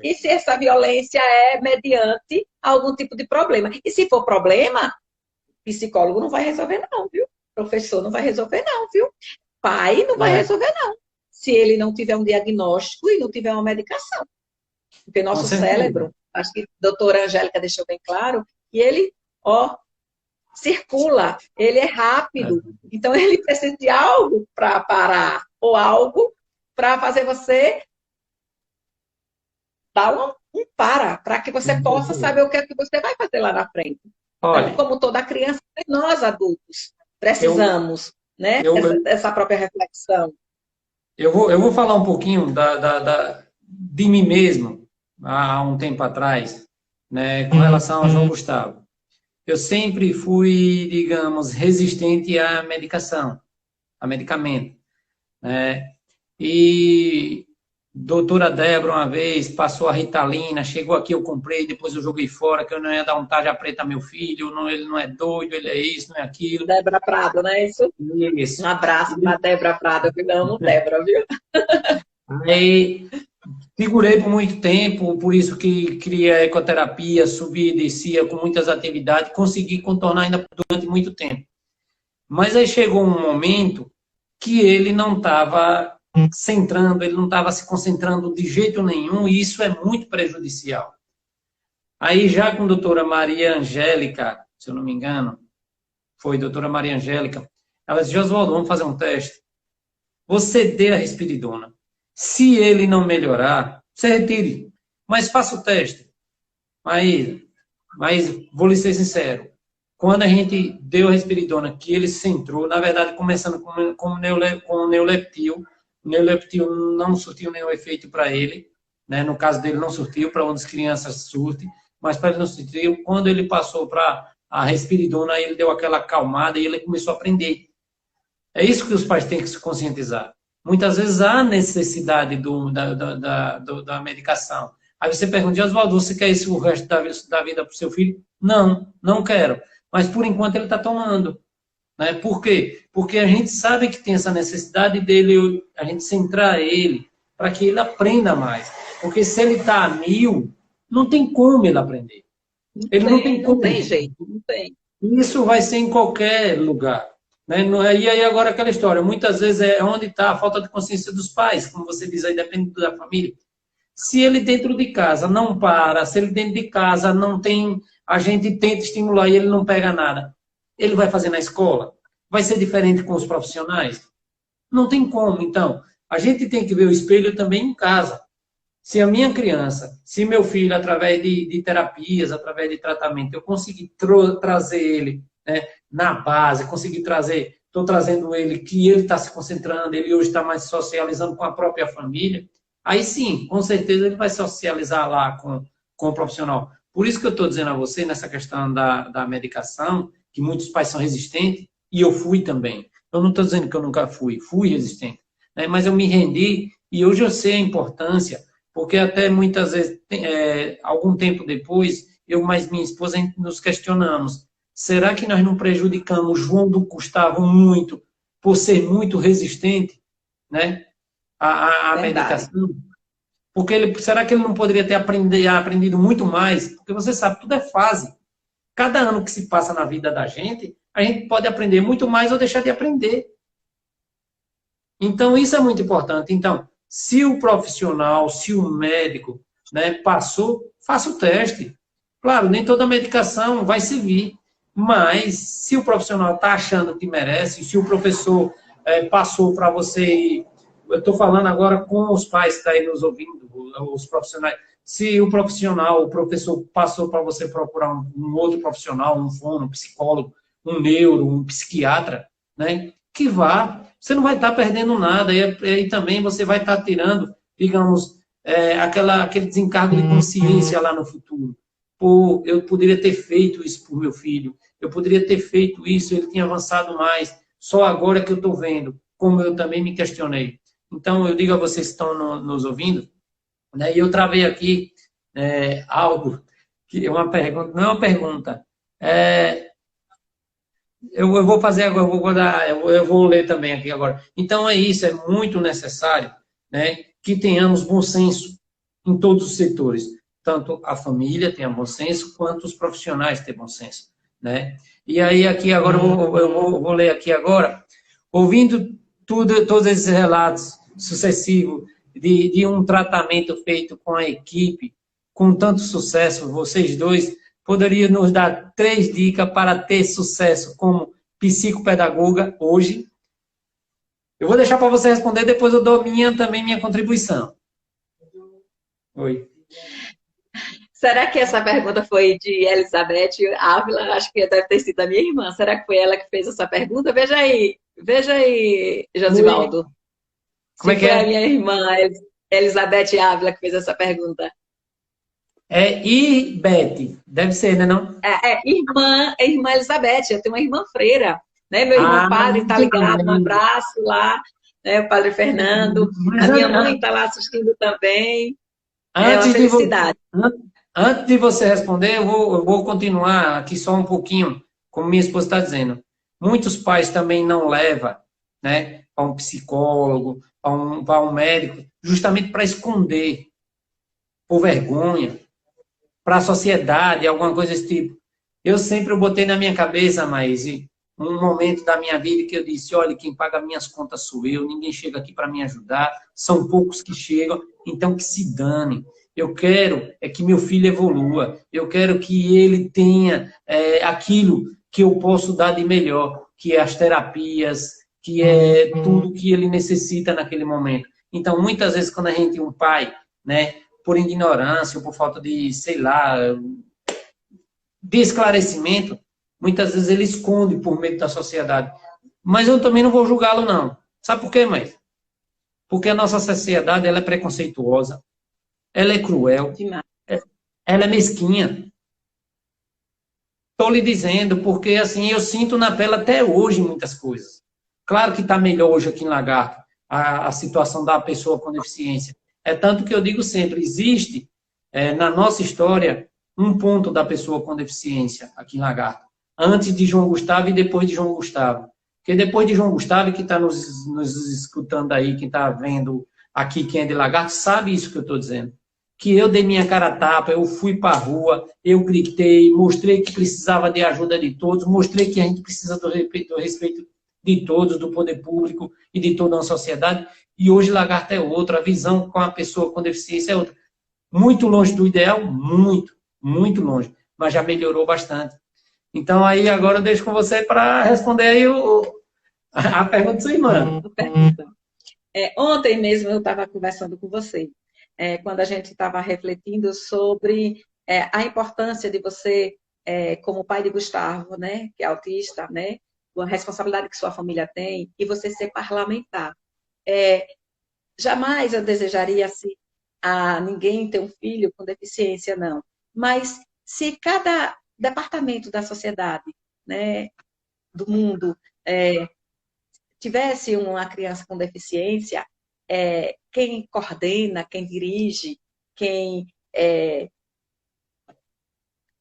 E se essa violência é mediante algum tipo de problema. E se for problema, psicólogo não vai resolver, não, viu? Professor não vai resolver, não, viu? Pai não vai É, resolver, não. Se ele não tiver um diagnóstico e não tiver uma medicação. Porque com nosso certeza. cérebro, acho que a doutora Angélica deixou bem claro, que ele, circula, ele é rápido. É. Então, ele precisa de algo para parar, ou algo para fazer você dar para que você possa saber o que é que você vai fazer lá na frente. Então, Olha, como toda criança, nós adultos eu, precisamos, né, eu, dessa própria reflexão. eu vou falar um pouquinho de mim mesmo, há um tempo atrás, né, com relação ao João Gustavo. Eu sempre fui, digamos, resistente à medicação, a medicamento, né? E doutora Débora, uma vez, passou a Ritalina, chegou aqui, eu comprei, depois eu joguei fora, que eu não ia dar um tarja preta a meu filho, não, ele não é doido, ele é isso, não é aquilo. Débora Prado, não é isso? Um Isso. abraço para Débora Prado, eu amo Débora, viu? Aí segurei por muito tempo, por isso que queria ecoterapia, subia e descia com muitas atividades, consegui contornar ainda durante muito tempo. Mas aí chegou um momento que ele não estava centrando, ele não estava se concentrando de jeito nenhum, e isso é muito prejudicial. Aí já com a doutora Maria Angélica, se eu não me engano, foi doutora Maria Angélica, ela disse, Josualdo, vamos fazer um teste. Você dê a risperidona. Se ele não melhorar, você retire. Mas faça o teste. Mas vou lhe ser sincero. Quando a gente deu a risperidona, que ele centrou, na verdade, começando com o Neuleptil, o Neuleptil não surtiu nenhum efeito para ele, né? No caso dele, não surtiu, para outras crianças surte, mas para ele não surtiu. Quando ele passou para a risperidona, aí ele deu aquela acalmada e ele começou a aprender. É isso que os pais têm que se conscientizar. Muitas vezes há necessidade da medicação. Aí você pergunta, Oswaldo, você quer isso o resto da vida para o seu filho? Não, não quero. Mas por enquanto ele está tomando. Né? Por quê? Porque a gente sabe que tem essa necessidade dele, a gente centrar ele para que ele aprenda mais. Porque se ele está a 1000, não tem como ele aprender. Ele não tem Não como. tem jeito, não tem. Isso vai ser em qualquer lugar. Né? E aí agora aquela história, muitas vezes é onde está a falta de consciência dos pais, como você diz aí, depende da família. Se ele dentro de casa não para, se ele dentro de casa não tem a gente tenta estimular e ele não pega nada. Ele vai fazer na escola? Vai ser diferente com os profissionais? Não tem como. Então, a gente tem que ver o espelho também em casa. Se a minha criança, se meu filho, através de terapias, através de tratamento, eu conseguir trazer ele, né, na base, conseguir trazer, estou trazendo ele, que ele está se concentrando, ele hoje está mais socializando com a própria família, aí sim, com certeza ele vai socializar lá com o profissional. Por isso que eu estou dizendo a você, nessa questão da medicação, que muitos pais são resistentes, e eu fui também. Eu não estou dizendo que eu nunca fui resistente, né, mas eu me rendi, e hoje eu sei a importância, porque até muitas vezes, algum tempo depois, eu mais minha esposa nos questionamos, será que nós não prejudicamos João do Gustavo muito, por ser muito resistente, né, à medicação? Porque será que ele não poderia ter aprendido muito mais? Porque você sabe, tudo é fase. Cada ano que se passa na vida da gente, a gente pode aprender muito mais ou deixar de aprender. Então, isso é muito importante. Então, se o profissional, se o médico, né, passou, faça o teste. Claro, nem toda medicação vai servir, mas se o profissional está achando que merece, se o professor passou para você, eu estou falando agora com os pais que estão aí nos ouvindo, os profissionais, se o profissional, o professor passou para você procurar um outro profissional, um fono, um psicólogo, um neuro, um psiquiatra, né, que vá. Você não vai estar perdendo nada, e também você vai estar tirando, digamos, aquele desencargo de consciência lá no futuro. Pô, eu poderia ter feito isso por meu filho, eu poderia ter feito isso, ele tinha avançado mais, só agora que eu estou vendo, como eu também me questionei. Então, eu digo a vocês que estão nos ouvindo, né, e eu travei aqui algo, que é uma pergunta, não é uma pergunta, eu vou fazer agora, eu vou ler também aqui agora. Então é isso, é muito necessário, né, que tenhamos bom senso em todos os setores. Tanto a família tenha bom senso, quanto os profissionais tenham bom senso, né? E aí aqui agora, eu vou ler aqui agora, ouvindo todos esses relatos sucessivos de um tratamento feito com a equipe, com tanto sucesso, vocês dois, poderia nos dar 3 dicas para ter sucesso como psicopedagoga hoje? Eu vou deixar para você responder, depois eu dou também minha contribuição. Oi. Será que essa pergunta foi de Elizabeth Ávila? Acho que deve ter sido da minha irmã. Será que foi ela que fez essa pergunta? Veja aí, Josivaldo. Como é que é? Foi a minha irmã, Elizabeth Ávila, que fez essa pergunta. Beth, deve ser, né, não? Irmã Elizabeth, eu tenho uma irmã freira, né? Meu irmão padre está ligado, um abraço lá, né? O padre Fernando. A minha mãe está lá assistindo também. É uma felicidade. Antes de você responder, eu vou continuar aqui só um pouquinho, como minha esposa está dizendo. Muitos pais também não levam, né, para um psicólogo, para um médico, justamente para esconder, por vergonha, para a sociedade, alguma coisa desse tipo. Eu sempre botei na minha cabeça, Maíse, um momento da minha vida que eu disse, olha, quem paga minhas contas sou eu, ninguém chega aqui para me ajudar, são poucos que chegam, então que se dane. Eu quero que meu filho evolua, eu quero que ele tenha aquilo que eu posso dar de melhor, que é as terapias, que é tudo que ele necessita naquele momento. Então, muitas vezes, quando a gente, um pai, né, por ignorância ou por falta de, sei lá, de esclarecimento, muitas vezes ele esconde por medo da sociedade. Mas eu também não vou julgá-lo, não. Sabe por quê, mãe? Porque a nossa sociedade, ela é preconceituosa, ela é cruel, ela é mesquinha. Estou lhe dizendo, porque assim, eu sinto na pele até hoje muitas coisas. Claro que está melhor hoje aqui em Lagarto, a situação da pessoa com deficiência. É tanto que eu digo sempre, existe na nossa história um ponto da pessoa com deficiência aqui em Lagarto. Antes de João Gustavo e depois de João Gustavo. Porque depois de João Gustavo, que está nos escutando aí, quem está vendo aqui, quem é de Lagarto, sabe isso que eu estou dizendo. Que eu dei minha cara a tapa, eu fui para a rua, eu gritei, mostrei que precisava de ajuda de todos, mostrei que a gente precisa do respeito de todos, do poder público e de toda a sociedade. E hoje Lagarto é outra, a visão com a pessoa com deficiência é outra. Muito longe do ideal, muito longe. mas já melhorou bastante. Então, aí agora eu deixo com você para responder aí a pergunta da sua irmã. Ontem mesmo eu estava conversando com você, quando a gente estava refletindo sobre a importância de você, como pai de Gustavo, né, que é autista, né, a responsabilidade que sua família tem, e você ser parlamentar. Jamais eu desejaria assim, a ninguém ter um filho com deficiência, não. Mas se cada departamento da sociedade, né, do mundo, tivesse uma criança com deficiência, quem coordena, quem dirige, quem,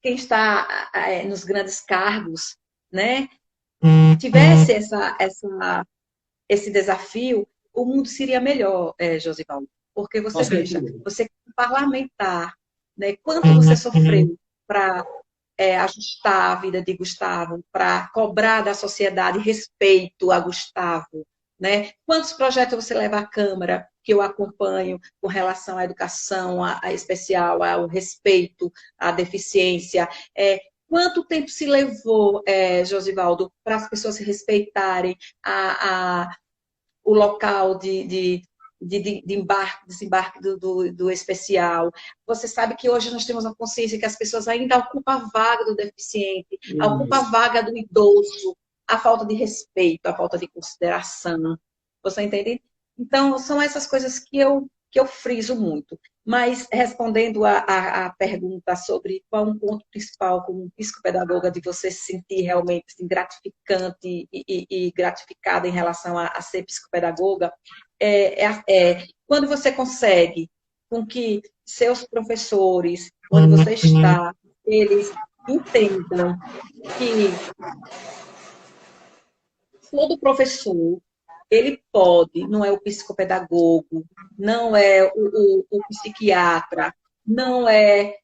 quem está nos grandes cargos, né, tivesse esse desafio, o mundo seria melhor, Josivaldo. Porque Com você veja, certeza. você parlamentar, né, quanto você sofreu para ajustar a vida de Gustavo, para cobrar da sociedade respeito a Gustavo, né? Quantos projetos você leva à Câmara que eu acompanho com relação à educação, a especial, ao respeito à deficiência? Quanto tempo se levou, Josivaldo, para as pessoas se respeitarem o local de embarque, desembarque do especial? Você sabe que hoje nós temos a consciência que as pessoas ainda ocupam a vaga do deficiente, ocupam a Isso. vaga do idoso, a falta de respeito, a falta de consideração. Você entende? Então, são essas coisas que eu friso muito. Mas, respondendo a pergunta sobre qual um ponto principal como psicopedagoga de você se sentir realmente assim, gratificante e gratificada em relação a ser psicopedagoga, quando você consegue com que seus professores, onde você está, eles entendam que todo professor, ele pode, não é o psicopedagogo, não é o psiquiatra, não é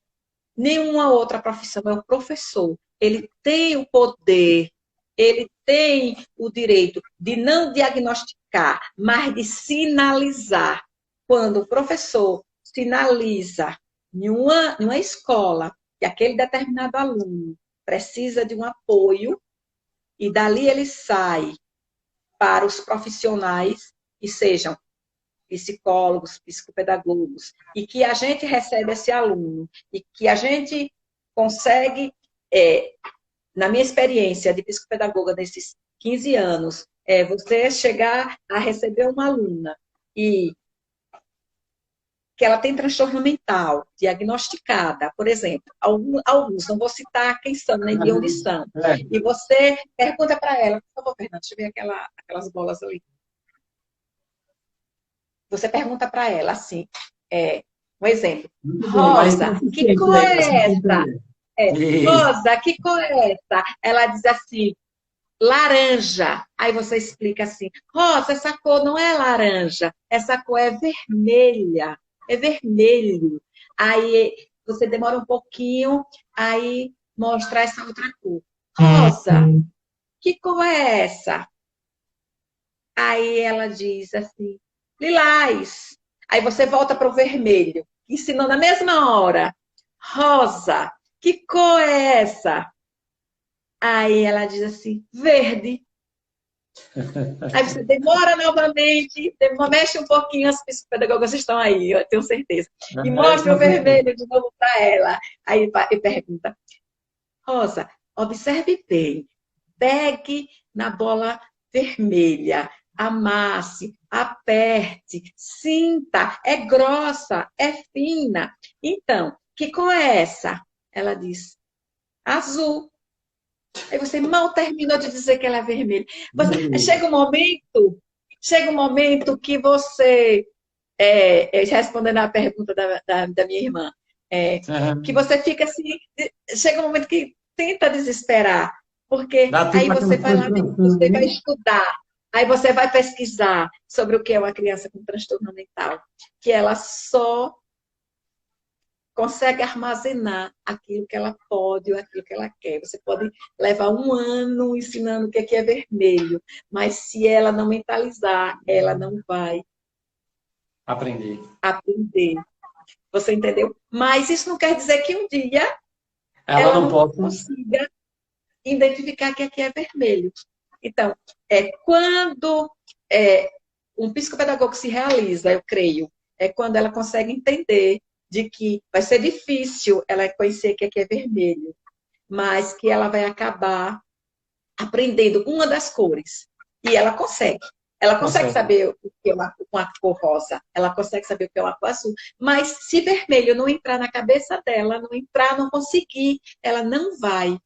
nenhuma outra profissão, é o professor. Ele tem o poder, ele tem o direito de não diagnosticar, mas de sinalizar. Quando o professor sinaliza em uma escola que aquele determinado aluno precisa de um apoio, e dali ele sai para os profissionais que sejam psicólogos, psicopedagogos, e que a gente recebe esse aluno, e que a gente consegue, na minha experiência de psicopedagoga nesses 15 anos, você chegar a receber uma aluna e que ela tem transtorno mental, diagnosticada, por exemplo, alguns, não vou citar quem são, nem de onde são, e você pergunta para ela, por favor, Fernanda, deixa eu ver aquelas bolas ali. Você pergunta para ela assim, um exemplo, Muito bom, mais Rosa, que consistente cor aí, assim, é essa? entender. Isso. Rosa, que cor é essa? Ela diz assim, laranja. Aí você explica assim, Rosa, essa cor não é laranja, essa cor é vermelha, é vermelho. Aí você demora um pouquinho, aí mostra essa outra cor. Rosa, que cor é essa? Aí ela diz assim, lilás. Aí você volta para o vermelho, ensinou na mesma hora. Rosa, que cor é essa? Aí ela diz assim, verde. Aí você demora novamente, mexe um pouquinho, as psicopedagogas estão aí, eu tenho certeza. E mostra o vermelho de novo para ela. Aí e pergunta, Rosa, observe bem, pegue na bola vermelha, amasse, aperte, sinta, é grossa, é fina. Então, que cor é essa? Ela diz, azul. Aí você mal terminou de dizer que ela é vermelha. Chega um momento que você, respondendo à pergunta da minha irmã, que você fica assim, chega um momento que tenta desesperar, porque Dá aí tipo você aquela vai lá, frustração, você vai né? estudar, aí você vai pesquisar sobre o que é uma criança com transtorno mental, que ela só consegue armazenar aquilo que ela pode ou aquilo que ela quer. Você pode levar um ano ensinando o que é vermelho, mas se ela não mentalizar, ela não vai Aprender. aprender. Você entendeu? Mas isso não quer dizer que um dia Ela ela não não pode. consiga identificar que aqui é vermelho. Então, quando um psicopedagogo se realiza, eu creio, é quando ela consegue entender de que vai ser difícil ela conhecer que aqui é vermelho, mas que ela vai acabar aprendendo uma das cores. E ela consegue. Ela consegue Consegue. saber o que é uma cor rosa, ela consegue saber o que é uma cor azul, mas se vermelho não entrar na cabeça dela, não entrar, não conseguir, ela não vai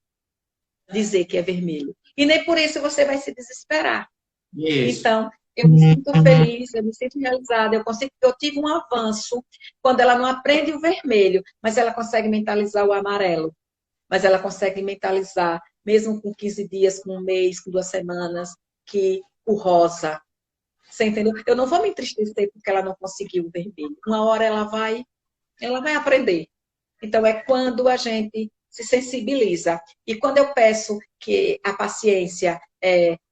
dizer que é vermelho. E nem por isso você vai se desesperar. Isso. Então, eu me sinto feliz, eu me sinto realizada, eu tive um avanço quando ela não aprende o vermelho, mas ela consegue mentalizar o amarelo, mas ela consegue mentalizar, mesmo com 15 dias, com um mês, com 2 semanas, que o rosa. Você entendeu? Eu não vou me entristecer porque ela não conseguiu o vermelho. Uma hora ela vai aprender. Então, é quando a gente se sensibiliza. E quando eu peço que a paciência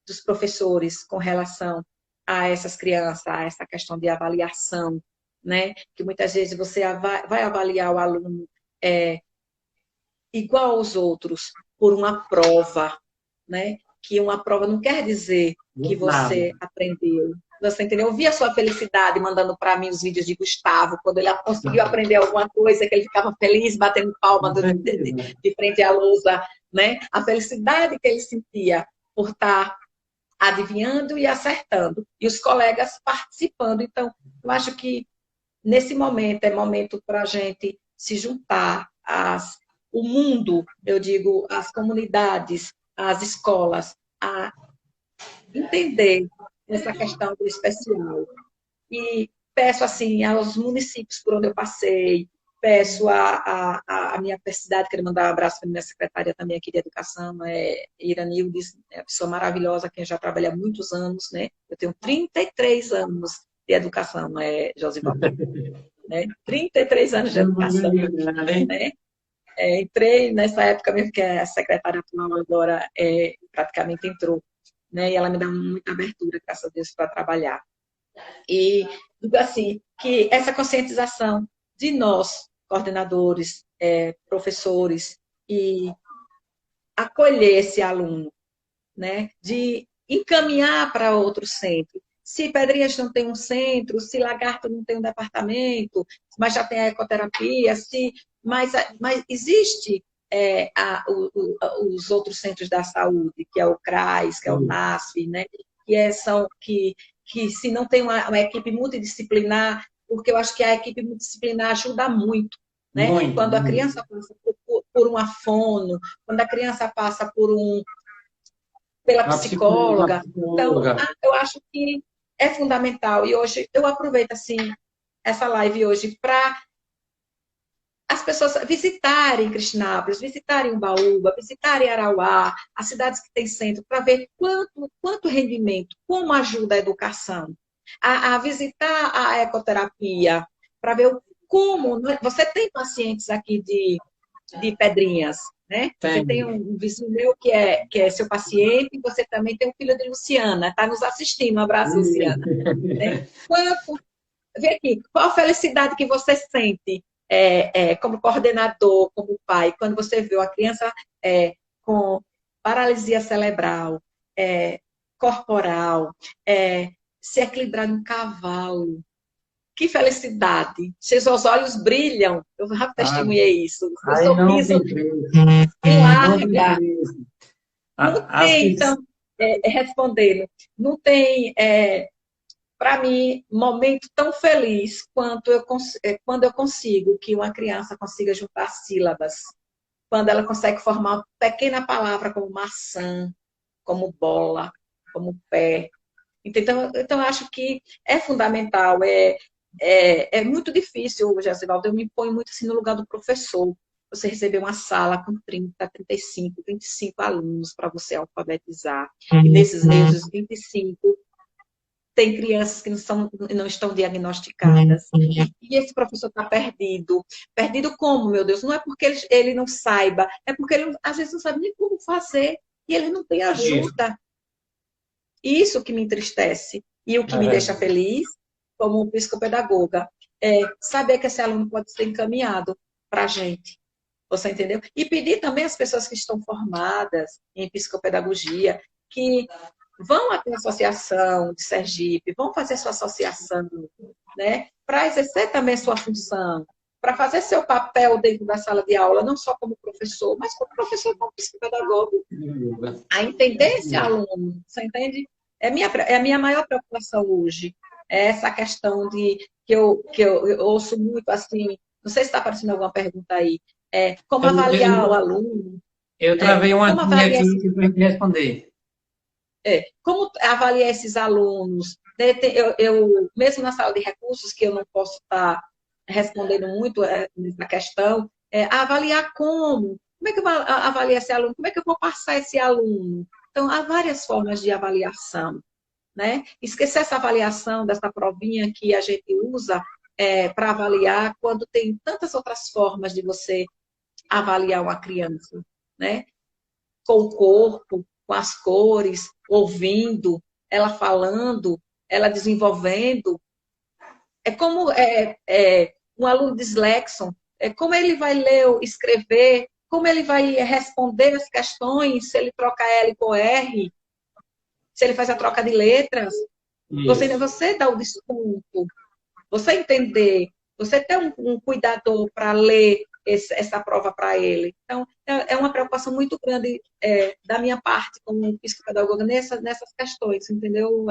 dos professores com relação a essas crianças, a essa questão de avaliação, né? Que muitas vezes você vai avaliar o aluno igual aos outros por uma prova, né? Que uma prova não quer dizer que Nada. você aprendeu. Você entendeu? Eu vi a sua felicidade mandando para mim os vídeos de Gustavo, quando ele conseguiu aprender alguma coisa, que ele ficava feliz, batendo palma de frente à lousa, né? A felicidade que ele sentia por estar adivinhando e acertando. E os colegas participando. Então, eu acho que nesse momento é momento para a gente se juntar, o mundo, eu digo, as comunidades, as escolas, a entender essa questão do especial. E peço, assim, aos municípios por onde eu passei, peço a minha cidade, quero mandar um abraço para a minha secretária também aqui de Educação, Iranildes, é uma pessoa maravilhosa, quem já trabalha há muitos anos, né? Eu tenho 33 anos de educação, Josivaldo, né? 33 anos de educação, né? Entrei nessa época mesmo que a secretária atual agora praticamente entrou, né? E ela me dá muita abertura, graças a Deus, para trabalhar. E digo assim, que essa conscientização de nós, coordenadores, professores, e acolher esse aluno, né? De encaminhar para outro centro. Se Pedrinhas não tem um centro, se Lagarto não tem um departamento, mas já tem a ecoterapia, mas existe os outros centros da saúde, que é o CRAS, que é o NASF, né? Que se não tem uma equipe multidisciplinar, porque eu acho que a equipe multidisciplinar ajuda muito, né? Muito, Quando a muito. criança passa por uma fono, quando a criança passa pela Uma psicóloga. Então, psicóloga. eu acho que é fundamental. E hoje eu aproveito assim essa live hoje para as pessoas visitarem Cristinápolis, visitarem Umbaúba, visitarem Arauá, as cidades que têm centro, para ver quanto rendimento, como ajuda a educação. A visitar a ecoterapia, para ver como. Você tem pacientes aqui de Pedrinhas, né? Você tem Tem. um vizinho meu que é seu paciente, e você também tem um filho de Luciana, está nos assistindo. Um abraço, Luciana. Né? Vê aqui, qual a felicidade que você sente como coordenador, como pai, quando você vê uma criança com paralisia cerebral, corporal, se equilibrar num cavalo. Que felicidade! Seus olhos brilham. Eu já Ah, testemunhei isso. O aí não sorriso tem preço. Não tem larga. preço. Não As tem, pessoas. então, respondendo, não tem, para mim, momento tão feliz quando eu consigo que uma criança consiga juntar sílabas, quando ela consegue formar uma pequena palavra como maçã, como bola, como pé. Então eu acho que é fundamental, é muito difícil, Josivaldo, eu me ponho muito assim no lugar do professor. Você receber uma sala com 30, 35, 25 alunos para você alfabetizar. E nesses meios dos 25, tem crianças que não estão diagnosticadas. E esse professor está perdido. Perdido como, meu Deus? Não é porque ele não saiba, é porque ele às vezes não sabe nem como fazer. E ele não tem Isso, ajuda. Isso que me entristece. E o que é me deixa verdade. feliz, como psicopedagoga, é saber que esse aluno pode ser encaminhado para a gente. Você entendeu? E pedir também às pessoas que estão formadas em psicopedagogia, que vão até a associação de Sergipe, vão fazer sua associação, né? Para exercer também sua função, para fazer seu papel dentro da sala de aula, não só como professor, mas como professor, como psicopedagogo, a entender esse aluno, você entende? É a minha maior preocupação hoje, é essa questão de que eu ouço muito assim, não sei se está aparecendo alguma pergunta aí, como avaliar o aluno, Eu travei uma como aqui avaliar para responder. como avaliar esses alunos? Mesmo na sala de recursos, que eu não posso estar respondendo muito nessa questão, avaliar como? Como é que eu vou avaliar esse aluno? Como é que eu vou passar esse aluno? Então, há várias formas de avaliação, né? Esquecer essa avaliação, dessa provinha que a gente usa para avaliar, quando tem tantas outras formas de você avaliar uma criança, né? Com o corpo, com as cores, ouvindo, ela falando, ela desenvolvendo. É como um aluno dislexo, como ele vai ler ou escrever, como ele vai responder as questões, se ele troca L por R, se ele faz a troca de letras. Você dá o desconto, você entender, você ter um cuidador para ler essa prova para ele. Então, é uma preocupação muito grande da minha parte como psicopedagoga nessas questões, entendeu,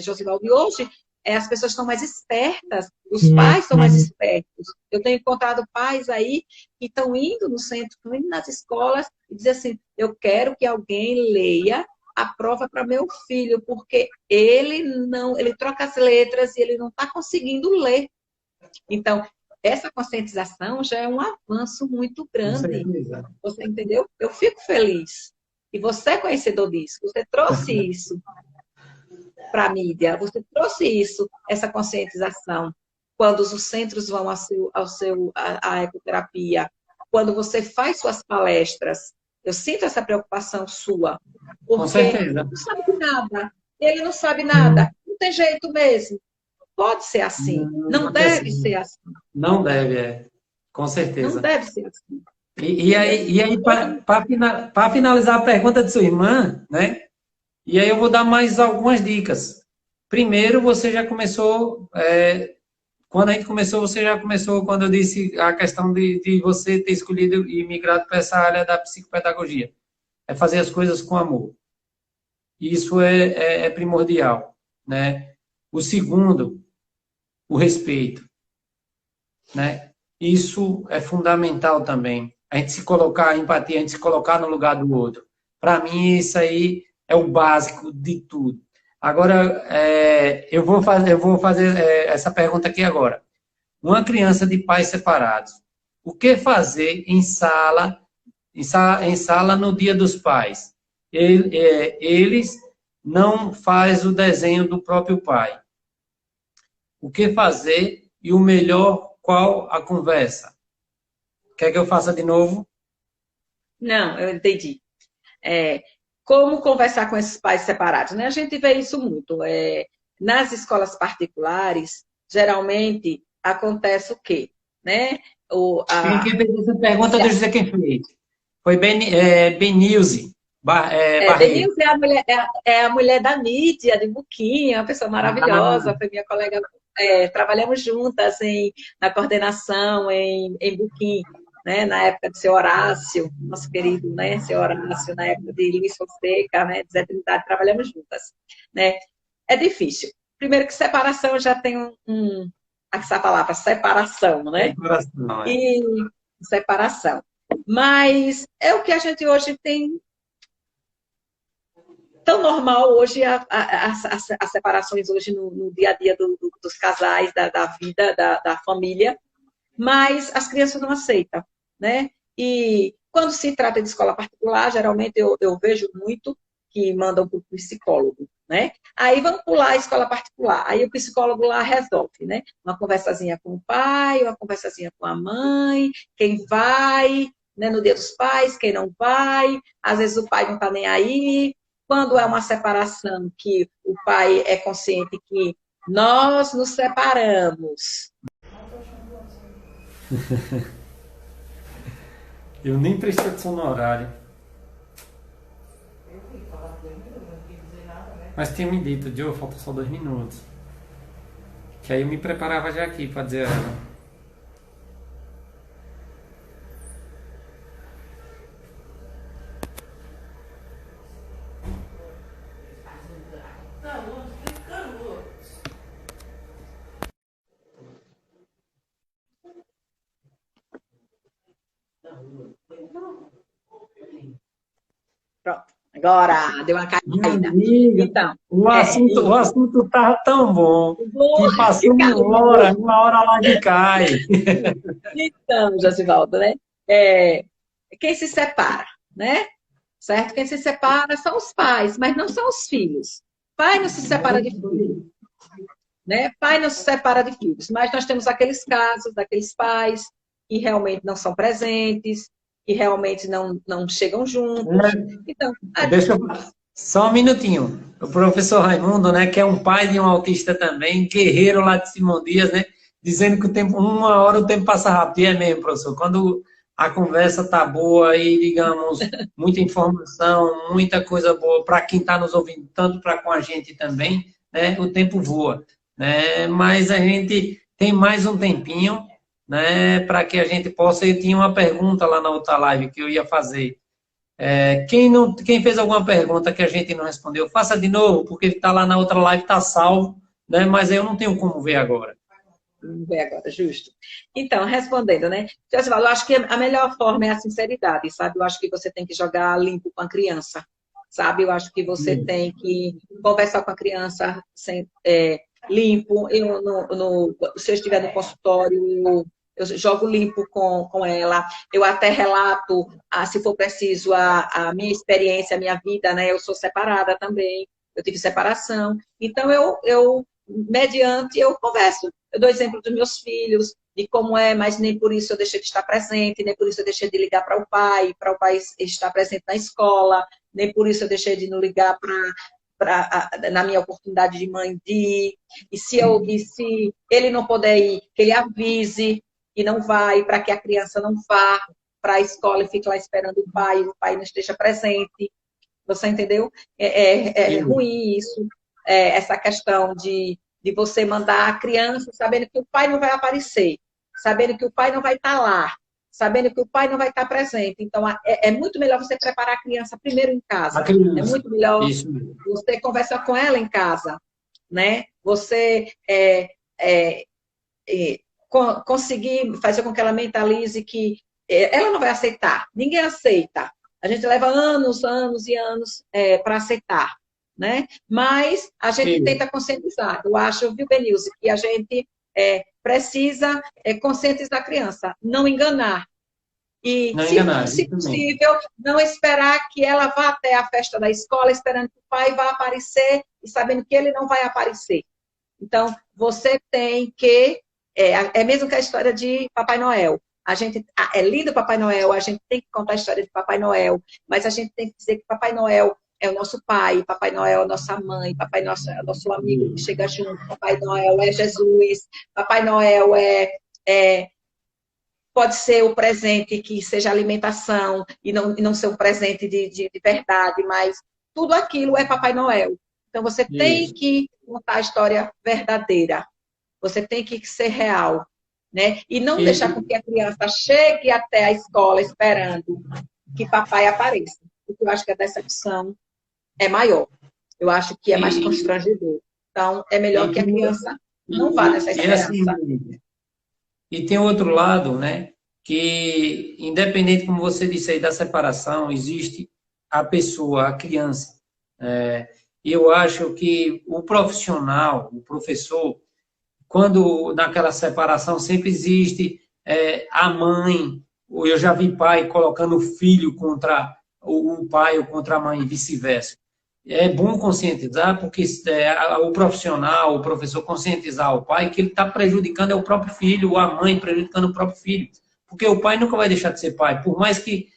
Josivaldo? E hoje, as pessoas estão mais espertas, os pais estão mais espertos. Eu tenho encontrado pais aí que estão indo no centro, estão indo nas escolas e dizem assim, eu quero que alguém leia a prova para meu filho, porque ele troca as letras e ele não está conseguindo ler. Então, essa conscientização já é um avanço muito grande. Você entendeu? Eu fico feliz. E você é conhecedor disso. Você trouxe isso para a mídia. Você trouxe isso, essa conscientização. Quando os centros vão à ecoterapia, quando você faz suas palestras, eu sinto essa preocupação sua. Porque não sabe nada. Ele não sabe nada. Não tem jeito mesmo. Pode ser assim. Não deve ser assim. Não deve, com certeza. Não deve ser assim. E aí para finalizar a pergunta de sua irmã, né? E aí eu vou dar mais algumas dicas. Primeiro, você já começou, quando a gente começou, você já começou, quando eu disse a questão de você ter escolhido e migrado para essa área da psicopedagogia. É fazer as coisas com amor. Isso é primordial, né? O segundo, o respeito, né? Isso é fundamental também. A gente se colocar, a empatia, a gente se colocar no lugar do outro. Para mim, isso aí é o básico de tudo. Agora, eu vou fazer essa pergunta aqui agora. Uma criança de pais separados, o que fazer em sala no Dia dos Pais? Eles não faz o desenho do próprio pai. O que fazer e o melhor, qual a conversa? Quer que eu faça de novo? Não, eu entendi. Como conversar com esses pais separados, né? A gente vê isso muito. Nas escolas particulares, geralmente acontece o quê? Né? Quem fez essa pergunta, deixa eu dizer quem fez. Foi Benilze Barreto. Denilze é a mulher da mídia, de Buquinha, uma pessoa maravilhosa, foi minha colega. Trabalhamos juntas na coordenação em Buquim, né, na época do seu Horácio, nosso querido, né, seu Horácio, na época de Luiz Fonseca, né, de Zé Trindade, trabalhamos juntas. Né. É difícil. Primeiro que separação, eu já tenho essa palavra, separação, né? Separação, E separação. Mas é o que a gente hoje tem tão normal hoje, as separações hoje no dia a dia dos casais, da vida, da família, mas as crianças não aceitam, né? E quando se trata de escola particular, geralmente eu vejo muito que mandam para o psicólogo, né? Aí vamos pular a escola particular, aí o psicólogo lá resolve, né? Uma conversazinha com o pai, uma conversazinha com a mãe, quem vai, né, no Dia dos Pais, quem não vai, às vezes o pai não está nem aí. Quando é uma separação que o pai é consciente que nós nos separamos. Eu nem prestei atenção no horário. Mas tinha me dito, Joe, falta só 2 minutos. Que aí eu me preparava já aqui pra dizer a ela. Pronto. Agora, deu uma Minha caída. amiga, Então, o assunto estava tão bom que passou uma hora lá de cai. então, Josivaldo, né? É, quem se separa, né? Certo? Quem se separa são os pais, mas não são os filhos. Pai não se separa de filho, né? Pai não se separa de filhos, mas nós temos aqueles casos daqueles pais que realmente não são presentes, que realmente não chegam juntos. Então, Deixa eu... Só um minutinho. O professor Raimundo, né, que é um pai de um autista também, guerreiro lá de Simão Dias, né, dizendo que o tempo, uma hora o tempo passa rápido. E é mesmo, professor. Quando a conversa tá boa e, digamos, muita informação, muita coisa boa para quem está nos ouvindo, tanto para com a gente também, né, o tempo voa, né? Mas a gente tem mais um tempinho, né, para que a gente possa. Eu tinha uma pergunta lá na outra live que eu ia fazer. Quem fez alguma pergunta que a gente não respondeu, faça de novo, porque está lá na outra live, está salvo, né? Mas eu não tenho como ver agora. Vamos ver agora, justo. Então, respondendo, né? Josivaldo, eu acho que a melhor forma é a sinceridade, sabe? Eu acho que você tem que jogar limpo com a criança, sabe? Eu acho que você tem que conversar com a criança limpo. Se eu estiver no consultório, eu jogo limpo com ela. Eu até relato, se for preciso, a minha experiência, a minha vida, né? Eu sou separada também, eu tive separação. Então, mediante, eu converso. Eu dou exemplo dos meus filhos, de como é, mas nem por isso eu deixei de estar presente, nem por isso eu deixei de ligar para o pai estar presente na escola, nem por isso eu deixei de não ligar na minha oportunidade de mãe de ir. E se ele não puder ir, que ele avise que não vai, para que a criança não vá para a escola e fique lá esperando o pai não esteja presente. Você entendeu? É ruim isso, essa questão de você mandar a criança sabendo que o pai não vai aparecer, sabendo que o pai não vai estar lá, sabendo que o pai não vai estar presente. Então, é muito melhor você preparar a criança primeiro em casa. É muito melhor você conversar com ela em casa, né? Você conseguir fazer com que ela mentalize que ela não vai aceitar. Ninguém aceita. A gente leva anos e anos para aceitar, né? Mas a gente tenta conscientizar. Eu acho, viu, Benilze, que a gente precisa conscientizar a criança, não enganar. E, se possível, não esperar que ela vá até a festa da escola esperando que o pai vá aparecer e sabendo que ele não vai aparecer. Então, você tem que... mesmo que a história de Papai Noel. É lindo Papai Noel, a gente tem que contar a história de Papai Noel, mas a gente tem que dizer que Papai Noel é o nosso pai, Papai Noel é a nossa mãe, Papai Noel é o nosso amigo que chega junto, Papai Noel é Jesus, Papai Noel pode ser o presente que seja alimentação e não ser um presente de verdade, mas tudo aquilo é Papai Noel. Então, você tem que contar a história verdadeira. Você tem que ser real, né? E não deixar com que a criança chegue até a escola esperando que papai apareça. Porque eu acho que a decepção é maior. Eu acho que é mais constrangedor. Então, é melhor que a criança não vá nessa esperança. E tem outro lado, né? Que, independente, como você disse aí, da separação, existe a pessoa, a criança. Eu acho que o profissional, o professor, quando naquela separação sempre existe a mãe, ou eu já vi pai colocando o filho contra o pai ou contra a mãe, e vice-versa. É bom conscientizar, porque o profissional, o professor conscientizar o pai que ele está prejudicando o próprio filho, ou a mãe prejudicando o próprio filho. Porque o pai nunca vai deixar de ser pai, por mais que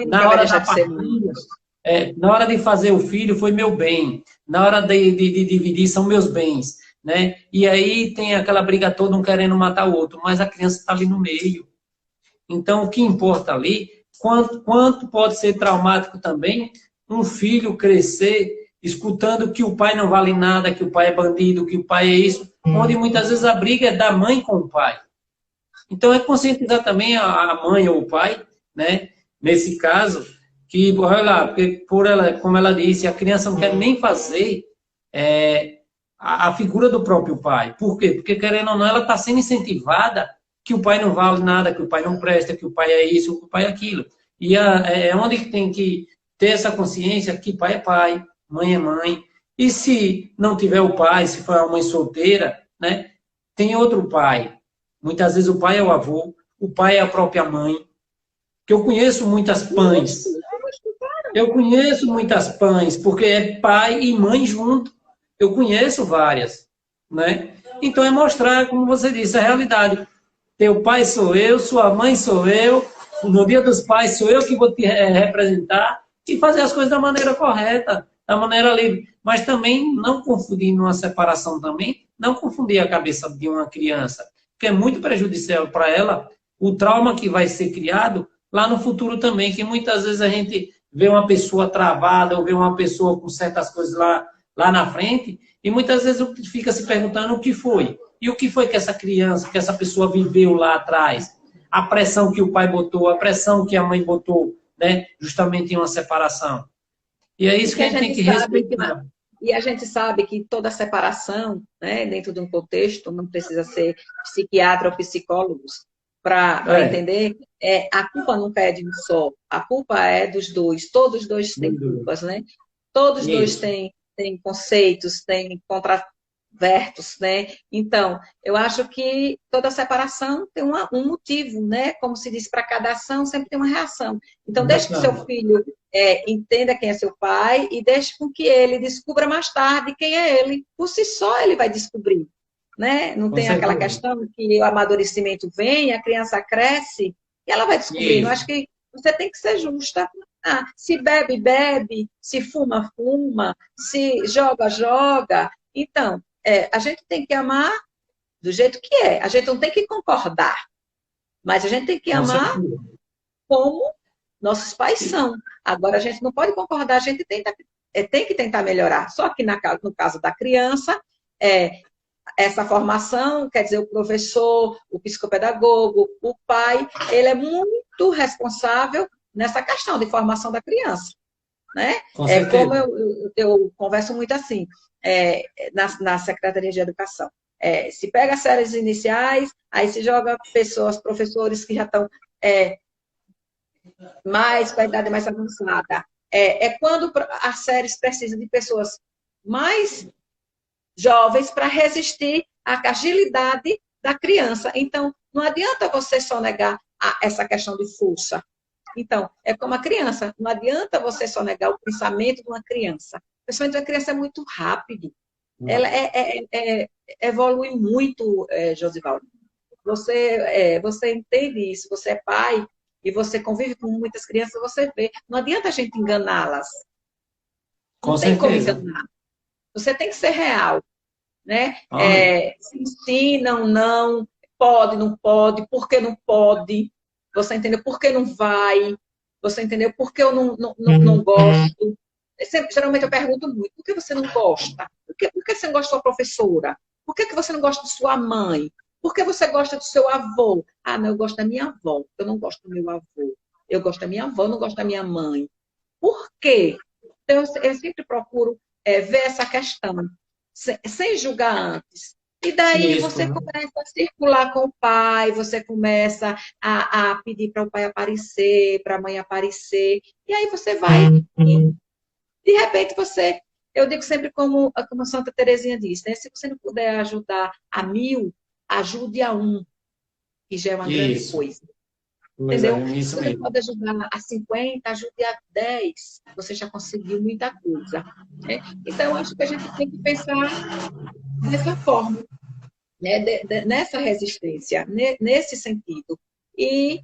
na hora da partilha, na hora de fazer o filho foi meu bem, na hora de dividir são meus bens, né? E aí tem aquela briga toda, um querendo matar o outro, mas a criança está ali no meio. Então, o que importa ali, quanto pode ser traumático também um filho crescer escutando que o pai não vale nada, que o pai é bandido, que o pai é isso, onde muitas vezes a briga é da mãe com o pai. Então, é conscientizar também a mãe ou o pai, né, nesse caso, que, olha lá, porque por ela, como ela disse, a criança não quer nem fazer a figura do próprio pai. Por quê? Porque, querendo ou não, ela está sendo incentivada que o pai não vale nada, que o pai não presta, que o pai é isso, que o pai é aquilo. E é onde que tem que ter essa consciência que pai é pai, mãe é mãe. E se não tiver o pai, se for uma mãe solteira, né, tem outro pai. Muitas vezes o pai é o avô, o pai é a própria mãe. Que eu conheço muitas pães. Eu conheço muitas pães, porque é pai e mãe junto. Eu conheço várias, né? Então é mostrar, como você disse, a realidade. Teu pai sou eu, sua mãe sou eu, no dia dos pais sou eu que vou te representar e fazer as coisas da maneira correta, da maneira livre. Mas também não confundir numa separação também, não confundir a cabeça de uma criança, porque é muito prejudicial para ela o trauma que vai ser criado lá no futuro também, que muitas vezes a gente vê uma pessoa travada ou vê uma pessoa com certas coisas lá na frente, e muitas vezes fica se perguntando o que foi. E o que foi que essa criança, que essa pessoa viveu lá atrás? A pressão que o pai botou, a pressão que a mãe botou, né? Justamente em uma separação. E é isso que a gente tem que respeitar. E a gente sabe que toda separação, né, dentro de um contexto, não precisa ser psiquiatra ou psicólogos para entender, a culpa nunca é de um só, a culpa é dos dois, todos os dois têm culpas, né? Todos os dois têm conceitos, têm contravertos, né? Então, eu acho que toda separação tem um motivo, né? Como se diz, para cada ação sempre tem uma reação. Então, deixe que seu filho entenda quem é seu pai e deixe com que ele descubra mais tarde quem é ele. Por si só, ele vai descobrir. Né? Não tem aquela questão que o amadurecimento vem, a criança cresce e ela vai descobrindo. Acho que você tem que ser justa. Se bebe, bebe, se fuma, fuma, se joga, joga. Então, a gente tem que amar do jeito que é. A gente não tem que concordar, mas a gente tem que amar como nossos pais são. Agora, a gente não pode concordar, a gente tem que tentar melhorar. Só que no caso da criança, essa formação, quer dizer, o professor, o psicopedagogo, o pai, ele é muito responsável nessa questão de formação da criança. Né? Como eu converso muito assim, na Secretaria de Educação. Se pega as séries iniciais, aí se joga pessoas, professores que já estão mais com a idade mais avançada. Quando as séries precisam de pessoas mais jovens para resistir à agilidade da criança. Então, não adianta você só negar essa questão de força. Então, é como a criança, não adianta você só negar o pensamento de uma criança. O pensamento de uma criança é muito rápido. Ela evolui muito, Josivaldo. Você entende isso, você é pai e você convive com muitas crianças, você vê. Não adianta a gente enganá-las. Não tem como enganar. Você tem que ser real, né? Se ensinam, não, pode, não pode, por que não pode, você entendeu? Por que não vai, você entendeu? Por que eu não gosto? Geralmente eu pergunto muito, por que você não gosta? Por que você não gosta da sua professora? Por que você não gosta de sua mãe? Por que você gosta do seu avô? Não, eu gosto da minha avó, eu não gosto do meu avô. Eu gosto da minha avó, eu não gosto da minha mãe. Por quê? Então, eu sempre procuro ver essa questão, sem julgar antes. E daí você começa a circular com o pai, você começa a pedir para o pai aparecer, para a mãe aparecer, e aí você vai, e de repente eu digo sempre como a Santa Teresinha diz, né? Se você não puder ajudar a 1000, ajude a 1, que já é uma grande coisa. Entendeu? Se você pode ajudar a 50, ajude a 10. Você já conseguiu muita coisa. Né? Então, eu acho que a gente tem que pensar dessa forma, né? Nessa resistência, nesse sentido. E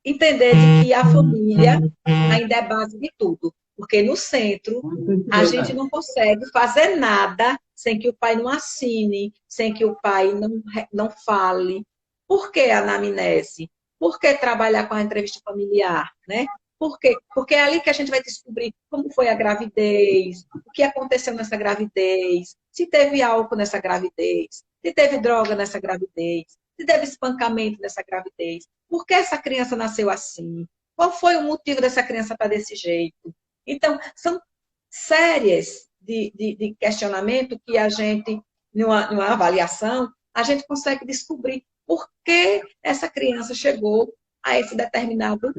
entender de que a família ainda é base de tudo. Porque no centro, a gente não consegue fazer nada sem que o pai não assine, sem que o pai não fale. Por que a anamnese? Por que trabalhar com a entrevista familiar, né? Por quê? Porque é ali que a gente vai descobrir como foi a gravidez, o que aconteceu nessa gravidez, se teve álcool nessa gravidez, se teve droga nessa gravidez, se teve espancamento nessa gravidez, por que essa criança nasceu assim, qual foi o motivo dessa criança estar desse jeito. Então, são séries de questionamento que a gente, numa avaliação, a gente consegue descobrir por que essa criança chegou a esse determinado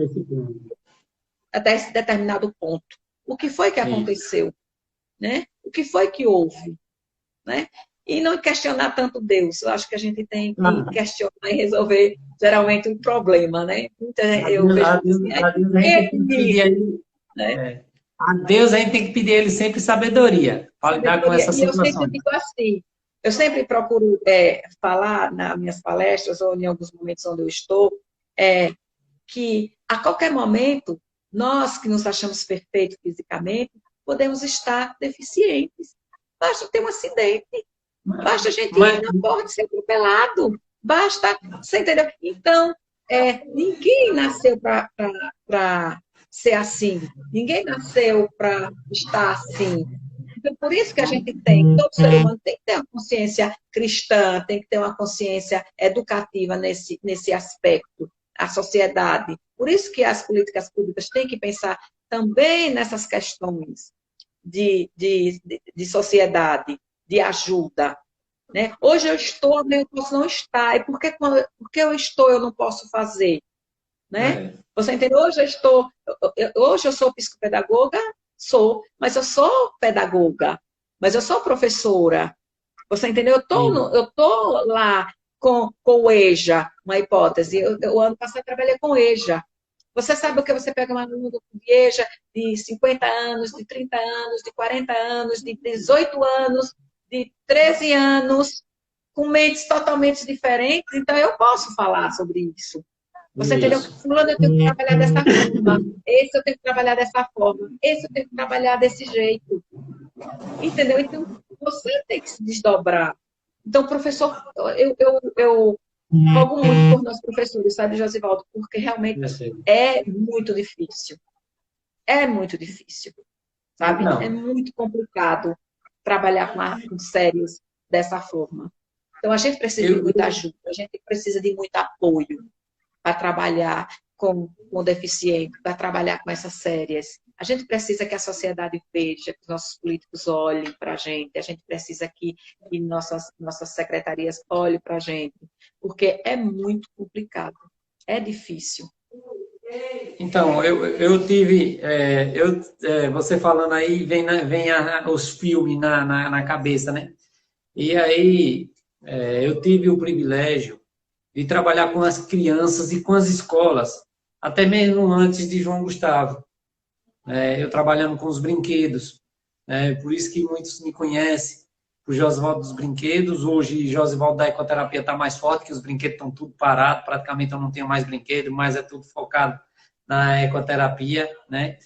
até esse determinado ponto. O que foi que aconteceu? Né? O que foi que houve? Né? E não questionar tanto Deus. Eu acho que a gente tem que questionar e resolver, geralmente, um problema. Né? Eu vejo a Deus a gente tem que pedir a Ele sempre sabedoria para lidar com essa situação. E eu sempre digo assim, eu sempre procuro falar nas minhas palestras ou em alguns momentos onde eu estou, que a qualquer momento nós que nos achamos perfeitos fisicamente, podemos estar deficientes. Basta ter um acidente. Basta a gente ir na porta e ser atropelado. Basta, você entendeu? Então, ninguém nasceu para ser assim. Ninguém nasceu para estar assim. Então, por isso que a gente tem, todo ser humano tem que ter uma consciência cristã, tem que ter uma consciência educativa nesse aspecto. A sociedade. Por isso que as políticas públicas têm que pensar também nessas questões de sociedade, de ajuda. Né? Hoje eu estou, amanhã eu posso não estar. E porque eu estou, eu não posso fazer? Né? Você entendeu? Hoje eu sou psicopedagoga, mas eu sou pedagoga, mas eu sou professora. Você entendeu? Eu estou lá com o EJA, uma hipótese. O ano passado trabalhei com o EJA. Você sabe o que você pega um aluno de EJA de 50 anos, de 30 anos, de 40 anos, de 18 anos, de 13 anos, com mentes totalmente diferentes. Então, eu posso falar sobre isso. Você entendeu? Fulano, eu tenho que trabalhar dessa forma. Esse eu tenho que trabalhar dessa forma. Esse eu tenho que trabalhar desse jeito. Entendeu? Então, você tem que se desdobrar. Então, professor, eu rogo muito por nós professores, sabe, Josivaldo? Porque realmente é muito difícil. É muito difícil, sabe? É muito complicado trabalhar com séries dessa forma. Então, a gente precisa de muita ajuda, a gente precisa de muito apoio para trabalhar com o deficiente, para trabalhar com essas séries. A gente precisa que a sociedade veja, que os nossos políticos olhem para a gente precisa que nossas secretarias olhem para a gente, porque é muito complicado, é difícil. Então, eu tive, você falando aí, vem os filmes na cabeça, né? E aí, eu tive o privilégio de trabalhar com as crianças e com as escolas, até mesmo antes de João Gustavo. Eu trabalhando com os brinquedos. Por isso que muitos me conhecem, o Josivaldo dos brinquedos. Hoje, Josivaldo da ecoterapia está mais forte, que os brinquedos estão tudo parados, praticamente eu não tenho mais brinquedo, mas é tudo focado na ecoterapia, né?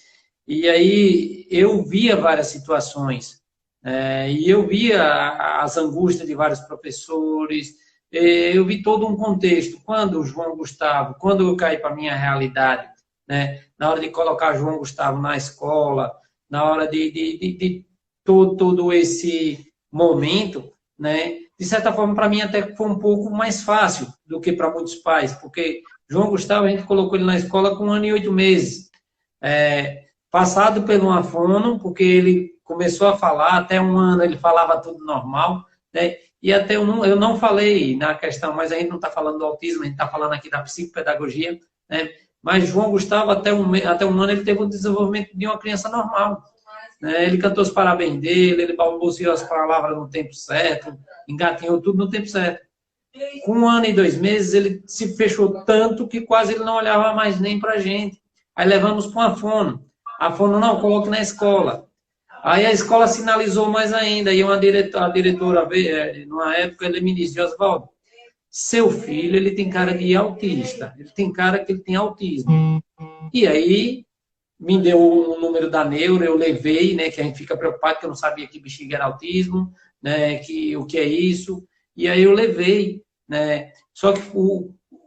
E aí eu via várias situações, e eu via as angústias de vários professores, eu vi todo um contexto. Quando o João Gustavo, quando eu caí para a minha realidade, né? Na hora de colocar João Gustavo na escola, na hora de todo esse momento, né? De certa forma, para mim até foi um pouco mais fácil do que para muitos pais, porque João Gustavo, a gente colocou ele na escola com 1 ano e 8 meses. Passado pelo uma fono, porque ele começou a falar, até 1 ano ele falava tudo normal, né? E até eu não falei na questão, mas a gente não está falando do autismo, a gente está falando aqui da psicopedagogia, né? Mas João Gustavo, até um ano, ele teve o desenvolvimento de uma criança normal. Né? Ele cantou os parabéns dele, ele balbuciou as palavras no tempo certo, engatinhou tudo no tempo certo. Com 1 ano e 2 meses, ele se fechou tanto que quase ele não olhava mais nem para a gente. Aí levamos para uma fono. A fono, não, coloque na escola. Aí a escola sinalizou mais ainda. E a diretora, numa época, ele me disse: Osvaldo, seu filho, ele tem cara de autista. Ele tem cara que ele tem autismo. E aí, me deu o número da neuro, eu levei, né, que a gente fica preocupado, que eu não sabia que bexiga era autismo, né, o que é isso. E aí eu levei, né. Só que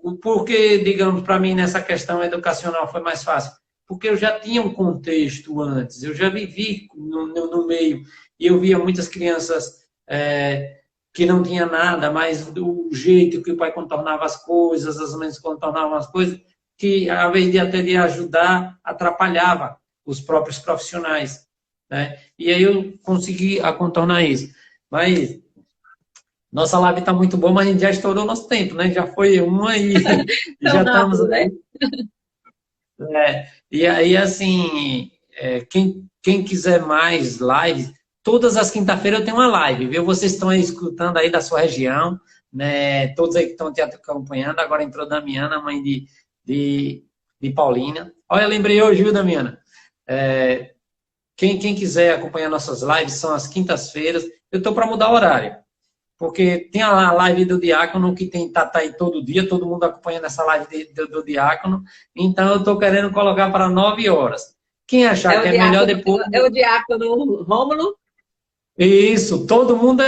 o porquê, digamos, para mim, nessa questão educacional foi mais fácil? Porque eu já tinha um contexto antes, eu já vivi no meio, e eu via muitas crianças que não tinha nada, mas do jeito que o pai contornava as coisas, as mães contornavam as coisas, que, ao invés de até de ajudar, atrapalhava os próprios profissionais, né? E aí eu consegui contornar isso. Mas nossa live está muito boa, mas a gente já estourou nosso tempo, né? Já foi uma e Tão já estamos... rápido, né? E aí, assim, quem quiser mais lives, todas as quinta-feiras eu tenho uma live, viu? Vocês estão aí escutando aí da sua região, né? Todos aí que estão te acompanhando. Agora entrou Damiana, mãe de Paulina. Olha, lembrei hoje, viu, Damiana? Quem quiser acompanhar nossas lives, são as quintas-feiras. Eu estou para mudar o horário, porque tem a live do Diácono, que tá aí todo dia, todo mundo acompanhando essa live do Diácono. Então, eu estou querendo colocar para 9 horas. Quem achar que é melhor depois... É o diácono Rômulo? Isso, todo mundo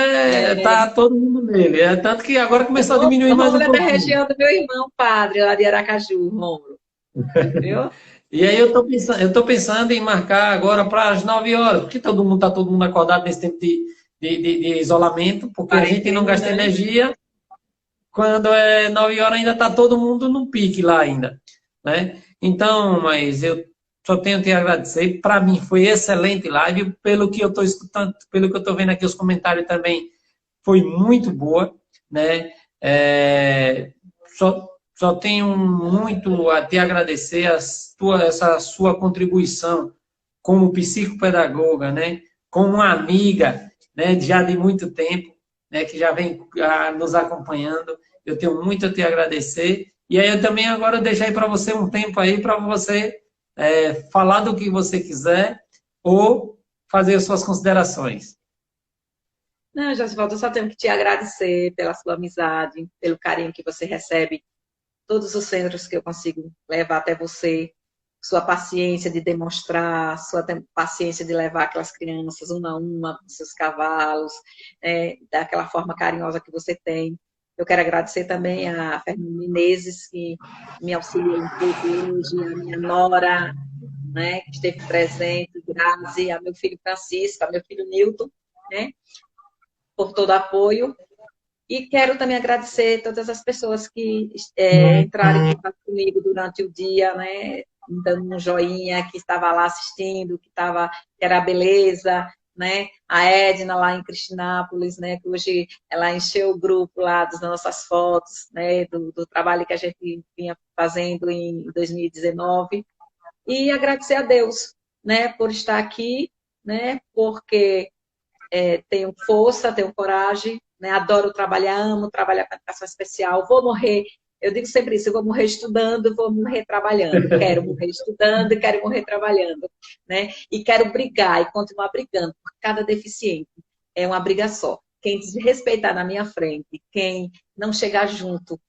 tá todo mundo nele. Tanto que agora começou a diminuir O mais um Rômulo é da pouquinho. região do meu irmão, padre, lá de Aracaju, Rômulo. Viu? E aí eu tô pensando em marcar agora para as 9 horas, porque todo mundo acordado nesse tempo de isolamento, porque a gente não gasta energia. Quando é 9 horas ainda está todo mundo no pique lá ainda, né? Então, mas eu só tenho a te agradecer. Para mim foi excelente live, pelo que eu estou escutando, pelo que eu estou vendo aqui os comentários também, foi muito boa, né? Só tenho muito a te agradecer essa sua contribuição como psicopedagoga, né? Como uma amiga, né? Já de muito tempo, né? Que já vem nos acompanhando. Eu tenho muito a te agradecer. E aí eu também agora deixo aí para você um tempo aí para você falar do que você quiser ou fazer as suas considerações. Não, Josivaldo, eu só tenho que te agradecer pela sua amizade, pelo carinho que você recebe, todos os centros que eu consigo levar até você, sua paciência de demonstrar, sua paciência de levar aquelas crianças uma a uma, com seus cavalos, daquela forma carinhosa que você tem. Eu quero agradecer também a Fernanda Menezes, que me auxiliou um pouco hoje, a minha nora, né, que esteve presente, Grazi, a meu filho Francisco, a meu filho Nilton, né, por todo o apoio. E quero também agradecer todas as pessoas que entraram em contato comigo durante o dia, né, dando um joinha, que estava lá assistindo, que era a beleza, né, a Edna lá em Cristinápolis, né, que hoje ela encheu o grupo lá das nossas fotos, né, do trabalho que a gente vinha fazendo em 2019. E agradecer a Deus, né, por estar aqui, né, porque tenho força, tenho coragem, né, adoro trabalhar, amo trabalhar com educação especial, vou morrer, eu digo sempre isso, eu vou morrer estudando, vou morrer trabalhando, quero morrer estudando e quero morrer trabalhando, né, e quero brigar e continuar brigando por cada deficiente, é uma briga só. Quem desrespeitar na minha frente, quem não chegar junto,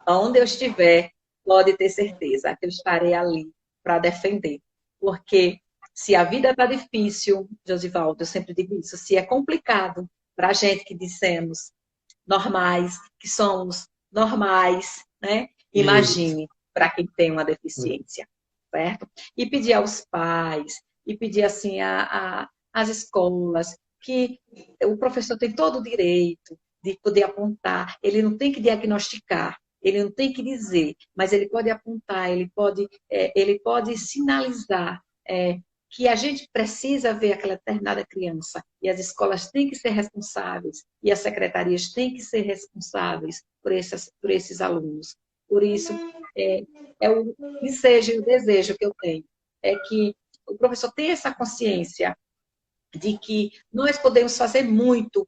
onde eu estiver, pode ter certeza que eu estarei ali para defender, porque se a vida está difícil, Josivaldo, eu sempre digo isso, se é complicado para a gente que dissemos normais, que somos normais, né? Imagine para quem tem uma deficiência, certo? E pedir aos pais, e pedir assim às escolas, que o professor tem todo o direito de poder apontar, ele não tem que diagnosticar, ele não tem que dizer, mas ele pode apontar, ele pode sinalizar, que a gente precisa ver aquela determinada criança e as escolas têm que ser responsáveis e as secretarias têm que ser responsáveis por esses alunos. Por isso, o desejo e o desejo que eu tenho é que o professor tenha essa consciência de que nós podemos fazer muito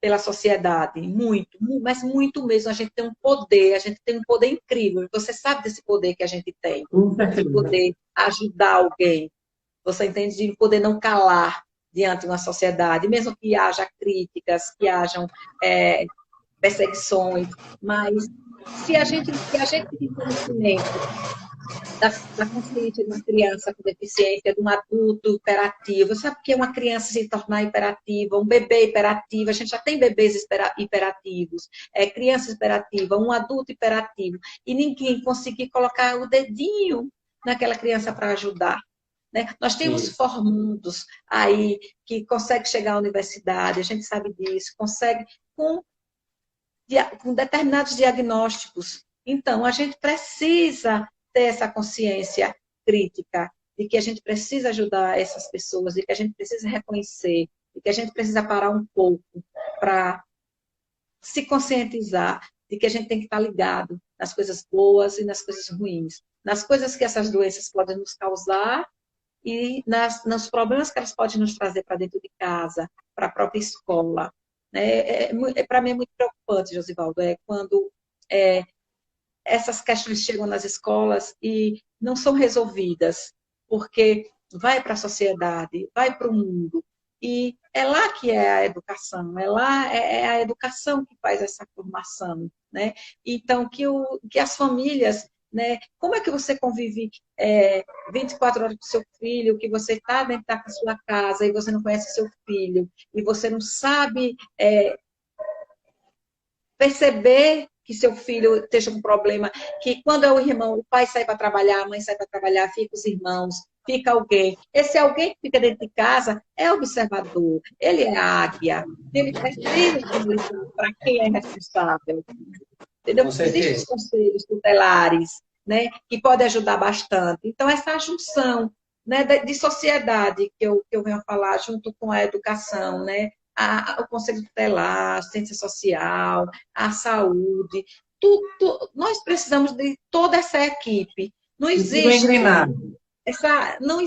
pela sociedade, muito, mas muito mesmo. A gente tem um poder incrível. Você sabe desse poder que a gente tem, de poder ajudar alguém. Você entende? De poder não calar diante de uma sociedade, mesmo que haja críticas, que hajam perseguições, mas se a gente tem conhecimento da consciência de uma criança com deficiência, de um adulto hiperativo. Sabe o que é uma criança se tornar hiperativa, um bebê hiperativo? A gente já tem bebês hiperativos, criança hiperativa, um adulto hiperativo, e ninguém conseguir colocar o dedinho naquela criança para ajudar. Né? Nós temos formandos aí que conseguem chegar à universidade, a gente sabe disso, consegue com determinados diagnósticos. Então, a gente precisa ter essa consciência crítica de que a gente precisa ajudar essas pessoas, de que a gente precisa reconhecer, de que a gente precisa parar um pouco para se conscientizar de que a gente tem que estar ligado nas coisas boas e nas coisas ruins, nas coisas que essas doenças podem nos causar e nos problemas que elas podem nos trazer para dentro de casa, para a própria escola. Para mim é muito preocupante, Josivaldo, quando essas questões chegam nas escolas e não são resolvidas, porque vai para a sociedade, vai para o mundo, e é lá que é a educação, é a educação que faz essa formação, né? Então, que as famílias, né? Como é que você convive 24 horas com seu filho, que você está dentro da sua casa e você não conhece seu filho, e você não sabe perceber que seu filho esteja com problema, que quando é o irmão, o pai sai para trabalhar, a mãe sai para trabalhar, fica os irmãos, fica alguém. Esse alguém que fica dentro de casa é observador, ele é águia, ele precisa para quem é responsável. Entendeu? Existem os conselhos tutelares, né, que podem ajudar bastante. Então, essa junção, né, de sociedade que eu venho a falar, junto com a educação, né, o conselho tutelar, a assistência social, a saúde, tudo, nós precisamos de toda essa equipe. Não existe. Não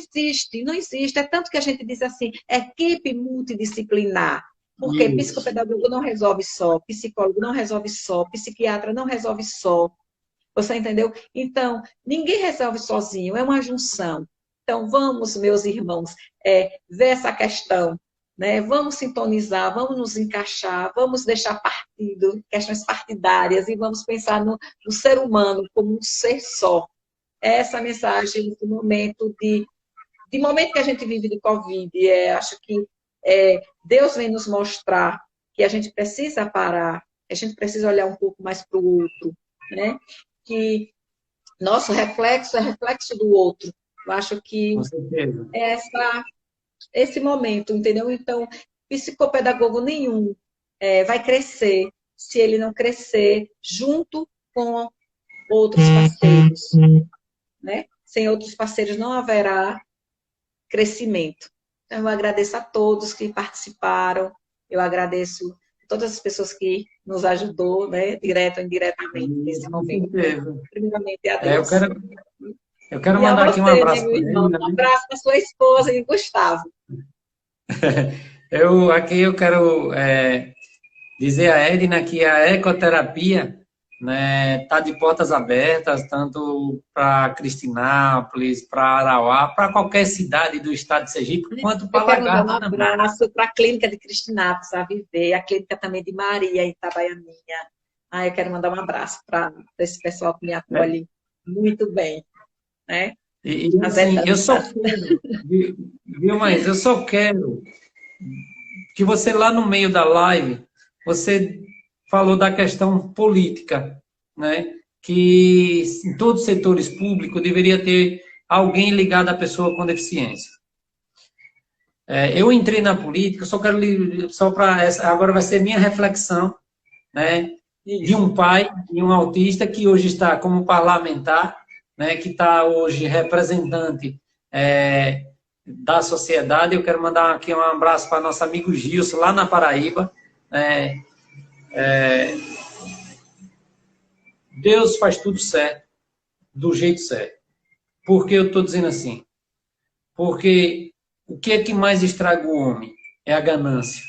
existe. É tanto que a gente diz assim, equipe multidisciplinar. Porque psicopedagogo não resolve só, psicólogo não resolve só, psiquiatra não resolve só. Você entendeu? Então, ninguém resolve sozinho, é uma junção. Então, vamos, meus irmãos, ver essa questão, né? Vamos sintonizar, vamos nos encaixar, vamos deixar partido, questões partidárias, e vamos pensar no ser humano como um ser só. Essa mensagem do momento momento que a gente vive de Covid, acho que Deus vem nos mostrar que a gente precisa parar, a gente precisa olhar um pouco mais para o outro, né? Que nosso reflexo é reflexo do outro. Eu acho que esse momento, entendeu? Então, psicopedagogo nenhum vai crescer se ele não crescer junto com outros parceiros, né? Sem outros parceiros não haverá crescimento. Então, eu agradeço a todos que participaram, eu agradeço a todas as pessoas que nos ajudou, né, direto ou indiretamente, nesse momento. Primeiramente, a Deus. Eu quero mandar aqui um abraço para ele. Um abraço para sua esposa e Gustavo. Eu quero dizer a Edna que a ecoterapia, né, tá de portas abertas, tanto para Cristinápolis, para Arauá, para qualquer cidade do estado de Sergipe, quanto para Lagarto. Um abraço para a clínica de Cristinápolis, a Viver, a clínica também de Maria, em Itabaianinha. Eu quero mandar um abraço para esse pessoal que me acolhe muito bem. Né? Assim, eu só quero, viu, mães? Eu só quero que você lá no meio da live, você falou da questão política, né? Que em todos os setores públicos deveria ter alguém ligado à pessoa com deficiência. Eu entrei na política, agora vai ser minha reflexão, né? De um pai e um autista que hoje está como parlamentar, né? Que está hoje representante da sociedade. Eu quero mandar aqui um abraço para nosso amigo Gilson, lá na Paraíba. Deus faz tudo certo, do jeito certo. Por que eu estou dizendo assim? Porque o que é que mais estraga o homem? É a ganância.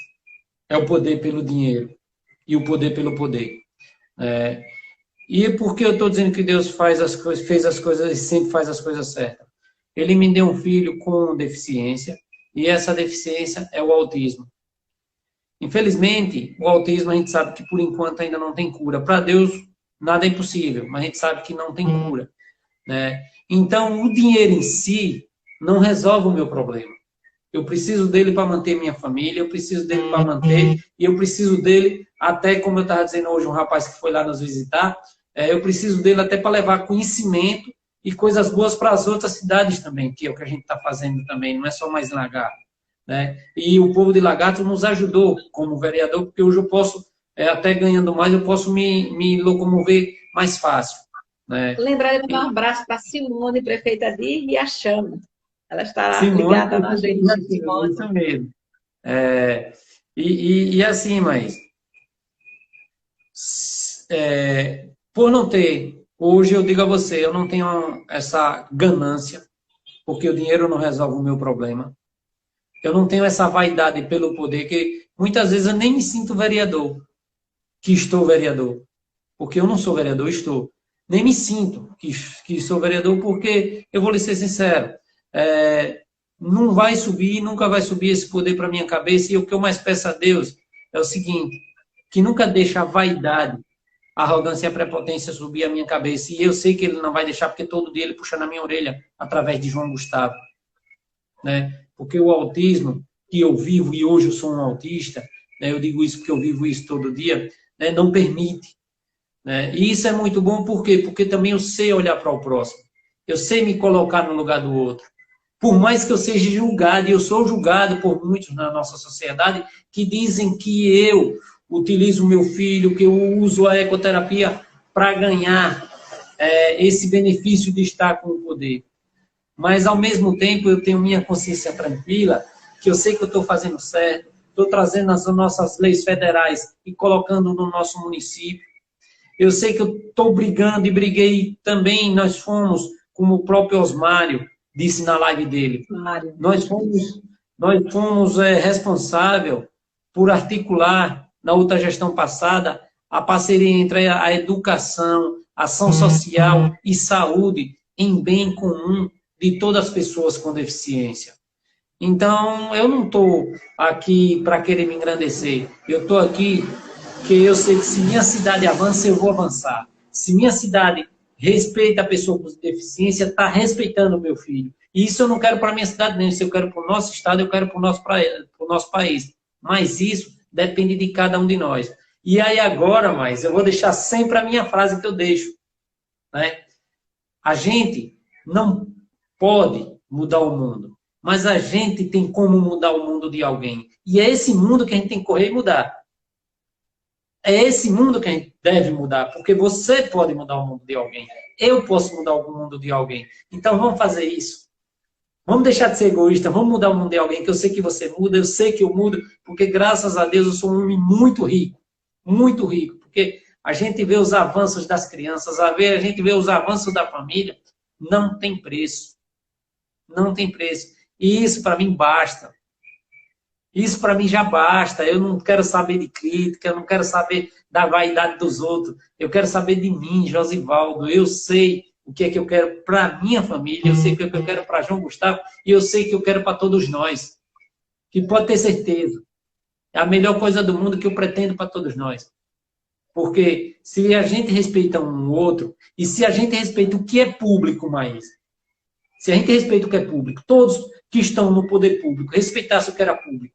É o poder pelo dinheiro. E o poder pelo poder. E por que eu estou dizendo que Deus fez as coisas e sempre faz as coisas certas? Ele me deu um filho com deficiência, e essa deficiência é o autismo. Infelizmente, o autismo a gente sabe que por enquanto ainda não tem cura. Para Deus, nada é impossível, mas a gente sabe que não tem cura. né? Então, o dinheiro em si não resolve o meu problema. Eu preciso dele para manter minha família, eu preciso dele para manter, e eu preciso dele até, como eu estava dizendo hoje, um rapaz que foi lá nos visitar, eu preciso dele até para levar conhecimento e coisas boas para as outras cidades também, que é o que a gente está fazendo também, não é só mais Lagarto, né? E o povo de Lagarto nos ajudou como vereador, porque hoje eu posso, até ganhando mais, eu posso me locomover mais fácil, né? Lembrar de mandar um abraço para Simone, prefeita de Riachão. Ela está Simone, ligada na gente, Simone. isso mesmo. É, e assim, mas por não ter, hoje eu digo a você, eu não tenho essa ganância, porque o dinheiro não resolve o meu problema. Eu não tenho essa vaidade pelo poder, que muitas vezes eu nem me sinto vereador, que estou vereador. Porque eu não sou vereador, estou. Nem me sinto que sou vereador, porque, eu vou lhe ser sincero, não vai subir, nunca vai subir esse poder para minha cabeça, e o que eu mais peço a Deus é o seguinte, que nunca deixe a vaidade, a arrogância e a prepotência subir a minha cabeça, e eu sei que ele não vai deixar, porque todo dia ele puxa na minha orelha, através de João Gustavo, né? Porque o autismo que eu vivo, e hoje eu sou um autista, né? Eu digo isso porque eu vivo isso todo dia, né? Não permite, né? E isso é muito bom, por quê? Porque também eu sei olhar para o próximo, eu sei me colocar no lugar do outro. Por mais que eu seja julgado, e eu sou julgado por muitos na nossa sociedade, que dizem que eu utilizo o meu filho, que eu uso a ecoterapia para ganhar esse benefício de estar com o poder. Mas, ao mesmo tempo, eu tenho minha consciência tranquila, que eu sei que eu estou fazendo certo, estou trazendo as nossas leis federais e colocando no nosso município. Eu sei que eu estou brigando e briguei também, nós fomos, como o próprio Osmário disse na live dele, nós fomos responsável por articular, na outra gestão passada, a parceria entre a educação, ação social e saúde em bem comum de todas as pessoas com deficiência. Então, eu não estou aqui para querer me engrandecer. Eu estou aqui porque eu sei que se minha cidade avança, eu vou avançar. Se minha cidade respeita a pessoa com deficiência, está respeitando o meu filho. E isso eu não quero para a minha cidade, nem isso eu quero para o nosso estado, eu quero para o nosso país. Mas isso depende de cada um de nós. E aí agora, eu vou deixar sempre a minha frase que eu deixo, né? A gente não pode mudar o mundo, mas a gente tem como mudar o mundo de alguém. E é esse mundo que a gente tem que correr e mudar. É esse mundo que a gente deve mudar, porque você pode mudar o mundo de alguém. Eu posso mudar o mundo de alguém. Então vamos fazer isso. Vamos deixar de ser egoísta, vamos mudar o mundo de alguém, que eu sei que você muda, eu sei que eu mudo, porque graças a Deus eu sou um homem muito rico, porque a gente vê os avanços das crianças, a gente vê os avanços da família, não tem preço. Não tem preço. E isso para mim basta. Isso para mim já basta. Eu não quero saber de crítica, eu não quero saber da vaidade dos outros. Eu quero saber de mim, Josivaldo. Eu sei o que é que eu quero para minha família, eu sei o que é que eu quero para João Gustavo, e eu sei que eu quero para todos nós. Que pode ter certeza. É a melhor coisa do mundo que eu pretendo para todos nós. Porque se a gente respeita um outro, e se a gente respeita o que é público mais, se a gente respeita o que é público, todos que estão no poder público respeitassem o que era público,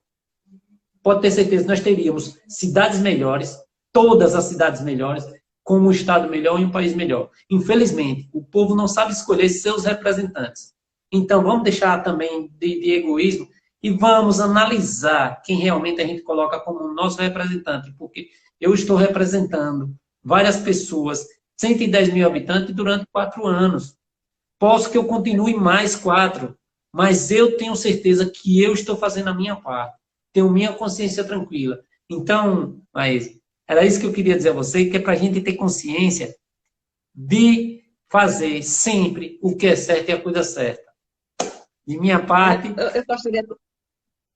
pode ter certeza que nós teríamos cidades melhores, todas as cidades melhores, com um Estado melhor e um país melhor. Infelizmente, o povo não sabe escolher seus representantes. Então, vamos deixar também de egoísmo e vamos analisar quem realmente a gente coloca como nosso representante, porque eu estou representando várias pessoas, 110 mil habitantes, durante 4 anos. Posso que eu continue mais 4, mas eu tenho certeza que eu estou fazendo a minha parte. Tenho minha consciência tranquila. Então, era isso que eu queria dizer a você, que é para a gente ter consciência de fazer sempre o que é certo e a coisa certa. De minha parte... Eu gostaria...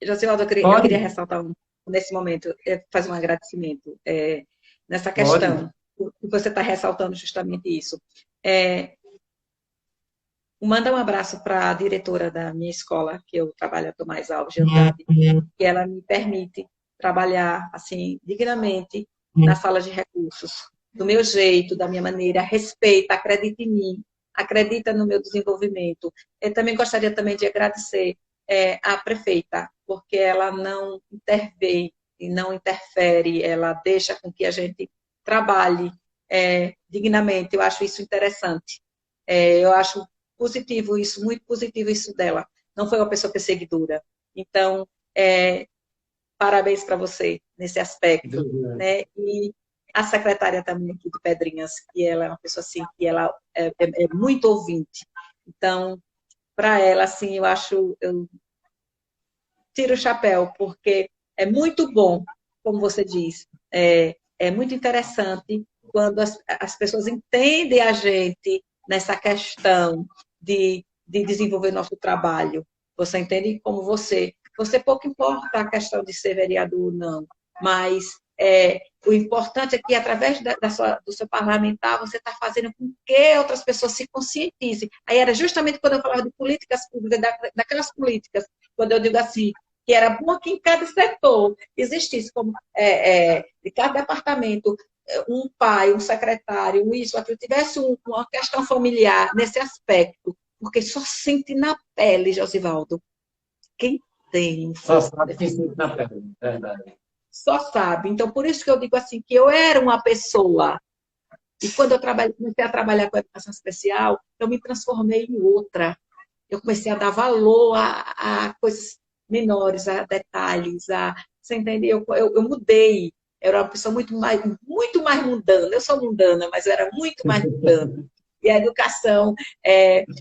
Josivaldo, eu queria ressaltar nesse momento, fazer um agradecimento nessa questão. Que você está ressaltando justamente isso. Manda um abraço para a diretora da minha escola, que eu trabalho, a Tomás Alves de Andrade, que ela me permite trabalhar assim dignamente na sala de recursos, do meu jeito, da minha maneira, respeita, acredita em mim, acredita no meu desenvolvimento. Eu também gostaria também de agradecer a prefeita, porque ela não intervém e não interfere, ela deixa com que a gente trabalhe dignamente. Eu acho isso interessante. Eu acho positivo isso, muito positivo isso dela. Não foi uma pessoa perseguidora. Então, parabéns para você nesse aspecto, né? E a secretária também aqui de Pedrinhas, que ela é uma pessoa assim, que ela é muito ouvinte. Então, para ela, assim, eu tiro o chapéu, porque é muito bom, como você diz, é muito interessante quando as pessoas entendem a gente nessa questão de desenvolver nosso trabalho. Você entende como você pouco importa a questão de ser vereador ou não, mas o importante é que, através do seu parlamentar, você está fazendo com que outras pessoas se conscientizem. Aí era justamente quando eu falava de políticas públicas, daquelas políticas, quando eu digo assim, que era bom que em cada setor existisse, como de cada departamento, um pai, um secretário, isso, aquilo, tivesse uma questão familiar nesse aspecto, porque só sente na pele, Josivaldo, quem tem. Só sabe quem sente na pele, verdade. Só sabe. Então, por isso que eu digo assim, que eu era uma pessoa, e quando eu comecei a trabalhar com a educação especial, eu me transformei em outra. Eu comecei a dar valor a coisas menores, a detalhes, você entendeu? Eu mudei. Eu era uma pessoa muito mais mundana. Eu sou mundana, mas eu era muito mais mundana. E a educação,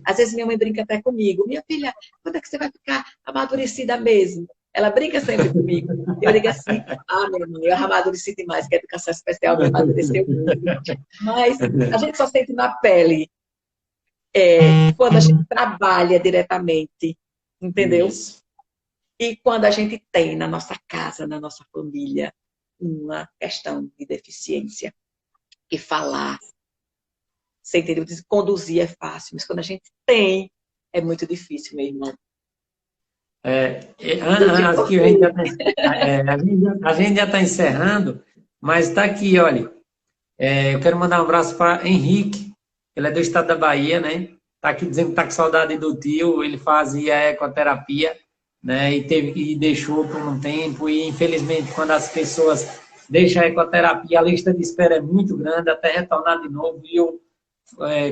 às vezes minha mãe brinca até comigo. Minha filha, quando é que você vai ficar amadurecida mesmo? Ela brinca sempre comigo. Eu digo assim, minha mãe, eu amadureci demais, que a educação especial me amadureceu muito. Mas a gente só sente na pele quando a gente trabalha diretamente, entendeu? Isso. E quando a gente tem na nossa casa, na nossa família, uma questão de deficiência. E falar, você entendeu? Conduzir é fácil, mas quando a gente tem, é muito difícil, meu irmão. Aqui a gente já está encerrando, mas está aqui, olha. Eu quero mandar um abraço para Henrique, ele é do estado da Bahia, né? Está aqui dizendo que está com saudade do tio, ele fazia ecoterapia, né? E deixou por um tempo, e infelizmente, quando as pessoas deixam a ecoterapia, a lista de espera é muito grande até retornar de novo. E eu,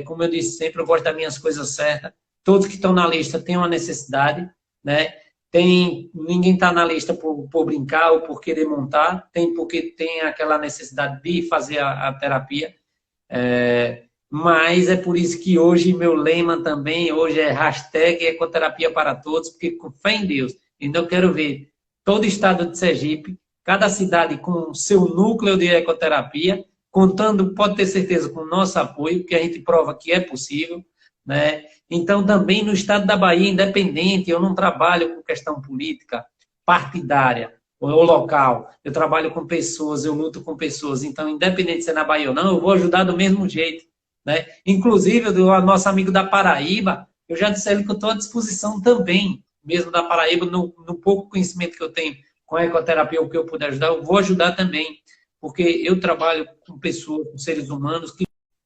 como eu disse sempre, eu gosto das minhas coisas certas. Todos que estão na lista têm uma necessidade, né? Ninguém está na lista por brincar ou por querer montar, porque tem aquela necessidade de fazer a terapia. Mas é por isso que hoje meu lema também, hoje é #ecoterapia para todos, porque com fé em Deus, então eu quero ver todo o estado de Sergipe, cada cidade com seu núcleo de ecoterapia, contando, pode ter certeza, com o nosso apoio, que a gente prova que é possível, né? Então, também no estado da Bahia, independente, eu não trabalho com questão política, partidária ou local. Eu trabalho com pessoas, eu luto com pessoas. Então, independente de ser na Bahia ou não, eu vou ajudar do mesmo jeito, né? Inclusive, o nosso amigo da Paraíba, eu já disse a ele que eu estou à disposição também, mesmo da Paraíba, no pouco conhecimento que eu tenho com a ecoterapia, o que eu puder ajudar, eu vou ajudar também, porque eu trabalho com pessoas, com seres humanos,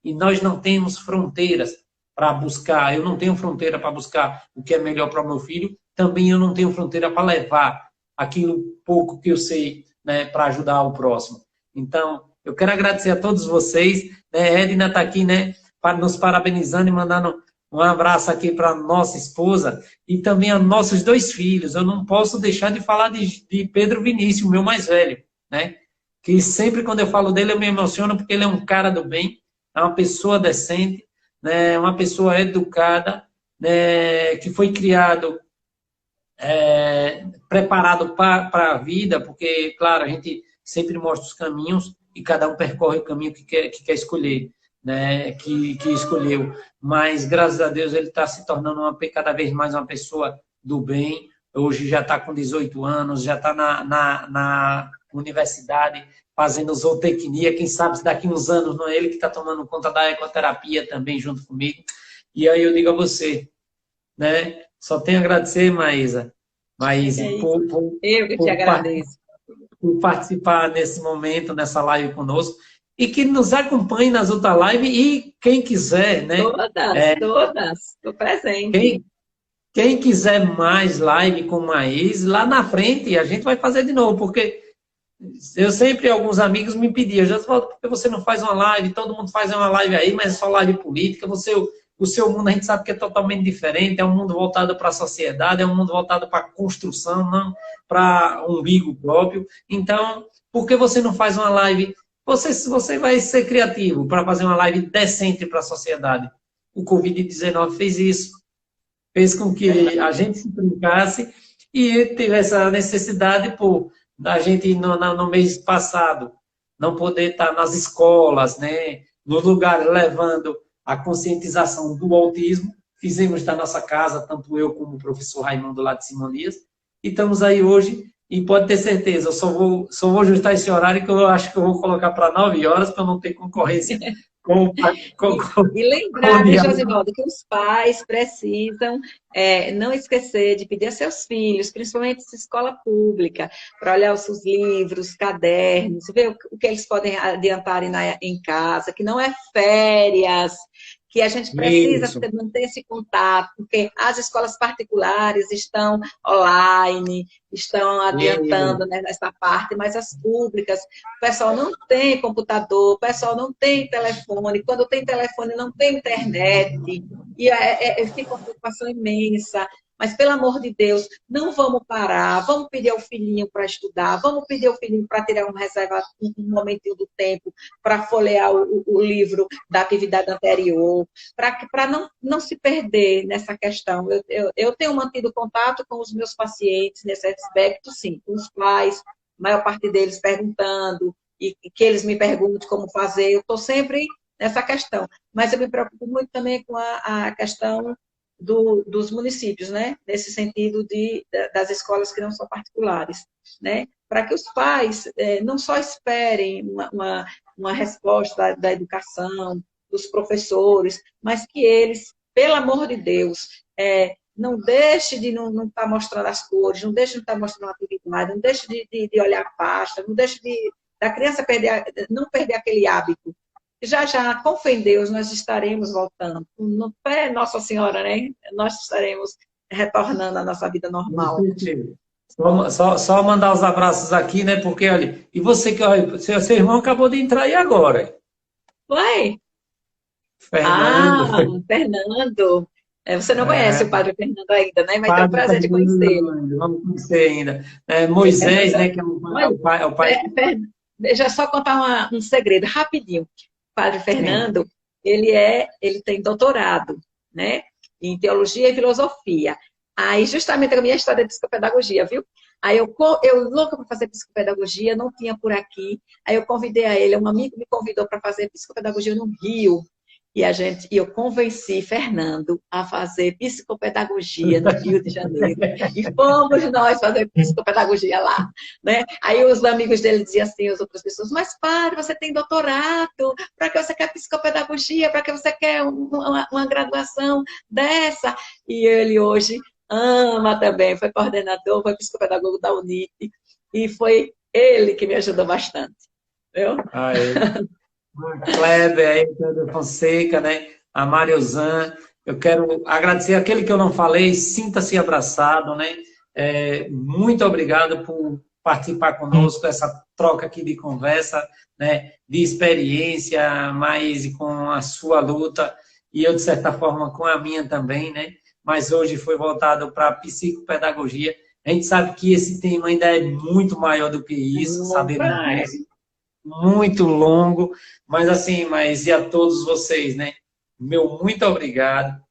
e nós não temos fronteiras para buscar, eu não tenho fronteira para buscar o que é melhor para o meu filho, também eu não tenho fronteira para levar aquilo pouco que eu sei, né, para ajudar o próximo. Então, eu quero agradecer a todos vocês, né? Edna está aqui, né, nos parabenizando e mandando um abraço aqui para nossa esposa e também a nossos 2 filhos. Eu não posso deixar de falar de Pedro Vinícius, o meu mais velho, né? Que sempre quando eu falo dele eu me emociono porque ele é um cara do bem, é uma pessoa decente, né, uma pessoa educada, né, que foi criado, preparado para a vida, porque, claro, a gente sempre mostra os caminhos e cada um percorre o caminho que quer escolher, né, que escolheu. Mas, graças a Deus, ele está se tornando cada vez mais uma pessoa do bem. Hoje já está com 18 anos, já está na universidade, fazendo zootecnia, quem sabe se daqui uns anos não é ele que está tomando conta da ecoterapia também junto comigo. E aí eu digo a você, né? Só tenho a agradecer, Maísa, Eu que te agradeço. Por participar nesse momento, nessa live conosco. e que nos acompanhe nas outras lives e quem quiser, né? Todas, estou presente. Quem quiser mais live com Maís, lá na frente a gente vai fazer de novo, porque eu sempre, alguns amigos me pediam, Josivaldo, por que você não faz uma live? Todo mundo faz uma live aí, mas é só live política. O seu mundo a gente sabe que é totalmente diferente, é um mundo voltado para a sociedade, é um mundo voltado para a construção, não para um umbigo próprio. Então, por que você não faz uma live? Você vai ser criativo para fazer uma live decente para a sociedade. O Covid-19 fez isso. Fez com que a gente se brincasse e tivesse a necessidade, da gente, no mês passado, não poder estar nas escolas, né, no lugar levando a conscientização do autismo. Fizemos da nossa casa, tanto eu como o professor Raimundo lá de Simonias, e estamos aí hoje, e pode ter certeza, eu só vou ajustar esse horário que eu acho que eu vou colocar para 9 horas, para não ter concorrência E lembrar, né, Josivaldo, que os pais precisam não esquecer de pedir a seus filhos, principalmente se escola pública, para olhar os seus livros, cadernos, ver o que eles podem adiantar em casa, que não é férias, que a gente precisa manter esse contato, porque as escolas particulares estão online, estão adiantando, né, nessa parte, mas as públicas, o pessoal não tem computador, o pessoal não tem telefone, quando tem telefone não tem internet, e fica uma preocupação imensa. Mas, pelo amor de Deus, não vamos parar, vamos pedir ao filhinho para estudar, vamos pedir ao filhinho para tirar uma reserva, um momentinho do tempo, para folhear o livro da atividade anterior, para não se perder nessa questão. Eu tenho mantido contato com os meus pacientes nesse aspecto, sim, com os pais, a maior parte deles perguntando, e que eles me perguntem como fazer, eu estou sempre nessa questão. Mas eu me preocupo muito também com a questão dos municípios, né? Nesse sentido das escolas que não são particulares, né? Para que os pais não só esperem uma resposta da educação, dos professores, mas que eles, pelo amor de Deus, não deixe de não estar mostrando as cores, não deixe de estar mostrando a atividade, não deixe de olhar a pasta, não deixe da criança não perder aquele hábito. Já, com fé em Deus, nós estaremos voltando. No pé Nossa Senhora, né? Nós estaremos retornando à nossa vida normal. Só mandar os abraços aqui, né? Porque, olha, e você que, olha, seu irmão acabou de entrar aí agora. Foi? Fernando. Fernando. Você não conhece o Padre Fernando ainda, né? Mas tem o prazer de conhecê-lo. Vamos conhecer ainda. Moisés, né? Que é o pai. Deixa eu só contar um segredo, rapidinho. Padre Fernando, ele tem doutorado, né, em teologia e filosofia. Aí, justamente, a minha história de psicopedagogia, viu? Aí, eu louca para fazer psicopedagogia, não tinha por aqui. Aí, eu convidei a ele, um amigo me convidou para fazer psicopedagogia no Rio. E eu convenci Fernando a fazer psicopedagogia no Rio de Janeiro. E fomos nós fazer psicopedagogia lá, né? Aí os amigos dele diziam assim, as outras pessoas, mas padre, você tem doutorado, para que você quer psicopedagogia, para que você quer uma graduação dessa? E ele hoje ama também, foi coordenador, foi psicopedagogo da UNIT, e foi ele que me ajudou bastante. Viu? Kleber, aí, Kleber Fonseca, né? A Mariozan. Eu quero agradecer aquele que eu não falei, sinta-se abraçado, né? Muito obrigado por participar conosco, essa troca aqui de conversa, né? De experiência, mas com a sua luta, e eu, de certa forma, com a minha também, né? Mas hoje foi voltado para a psicopedagogia. A gente sabe que esse tema ainda é muito maior do que isso, sabemos disso. Muito longo, mas assim, e a todos vocês, né? Meu muito obrigado,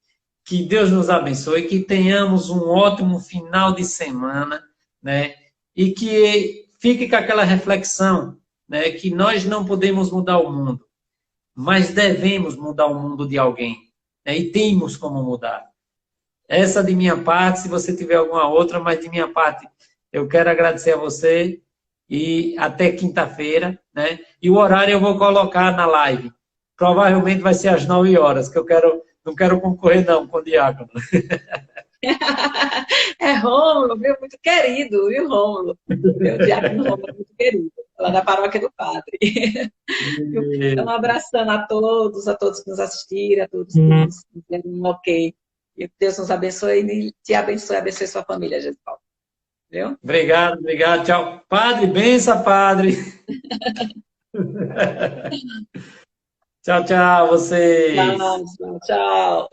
que Deus nos abençoe, que tenhamos um ótimo final de semana, né? E que fique com aquela reflexão, né? Que nós não podemos mudar o mundo, mas devemos mudar o mundo de alguém, né? E temos como mudar. Essa de minha parte, se você tiver alguma outra, mas de minha parte, eu quero agradecer a você. E até quinta-feira, né? E o horário eu vou colocar na live. Provavelmente vai ser às 9 horas, que não quero concorrer não com o Diácono. Rômulo, viu? Muito querido, viu, Rômulo? Meu Diácono Rômulo é muito querido. lá da paróquia do Padre. Então, abraçando a todos que nos assistiram, a todos que nos deram um ok. E Deus nos abençoe e te abençoe sua família, Jesus Paulo. Viu? Obrigado, obrigado. Tchau. Padre, benção, padre. Tchau, tchau, vocês. Tchau, tchau.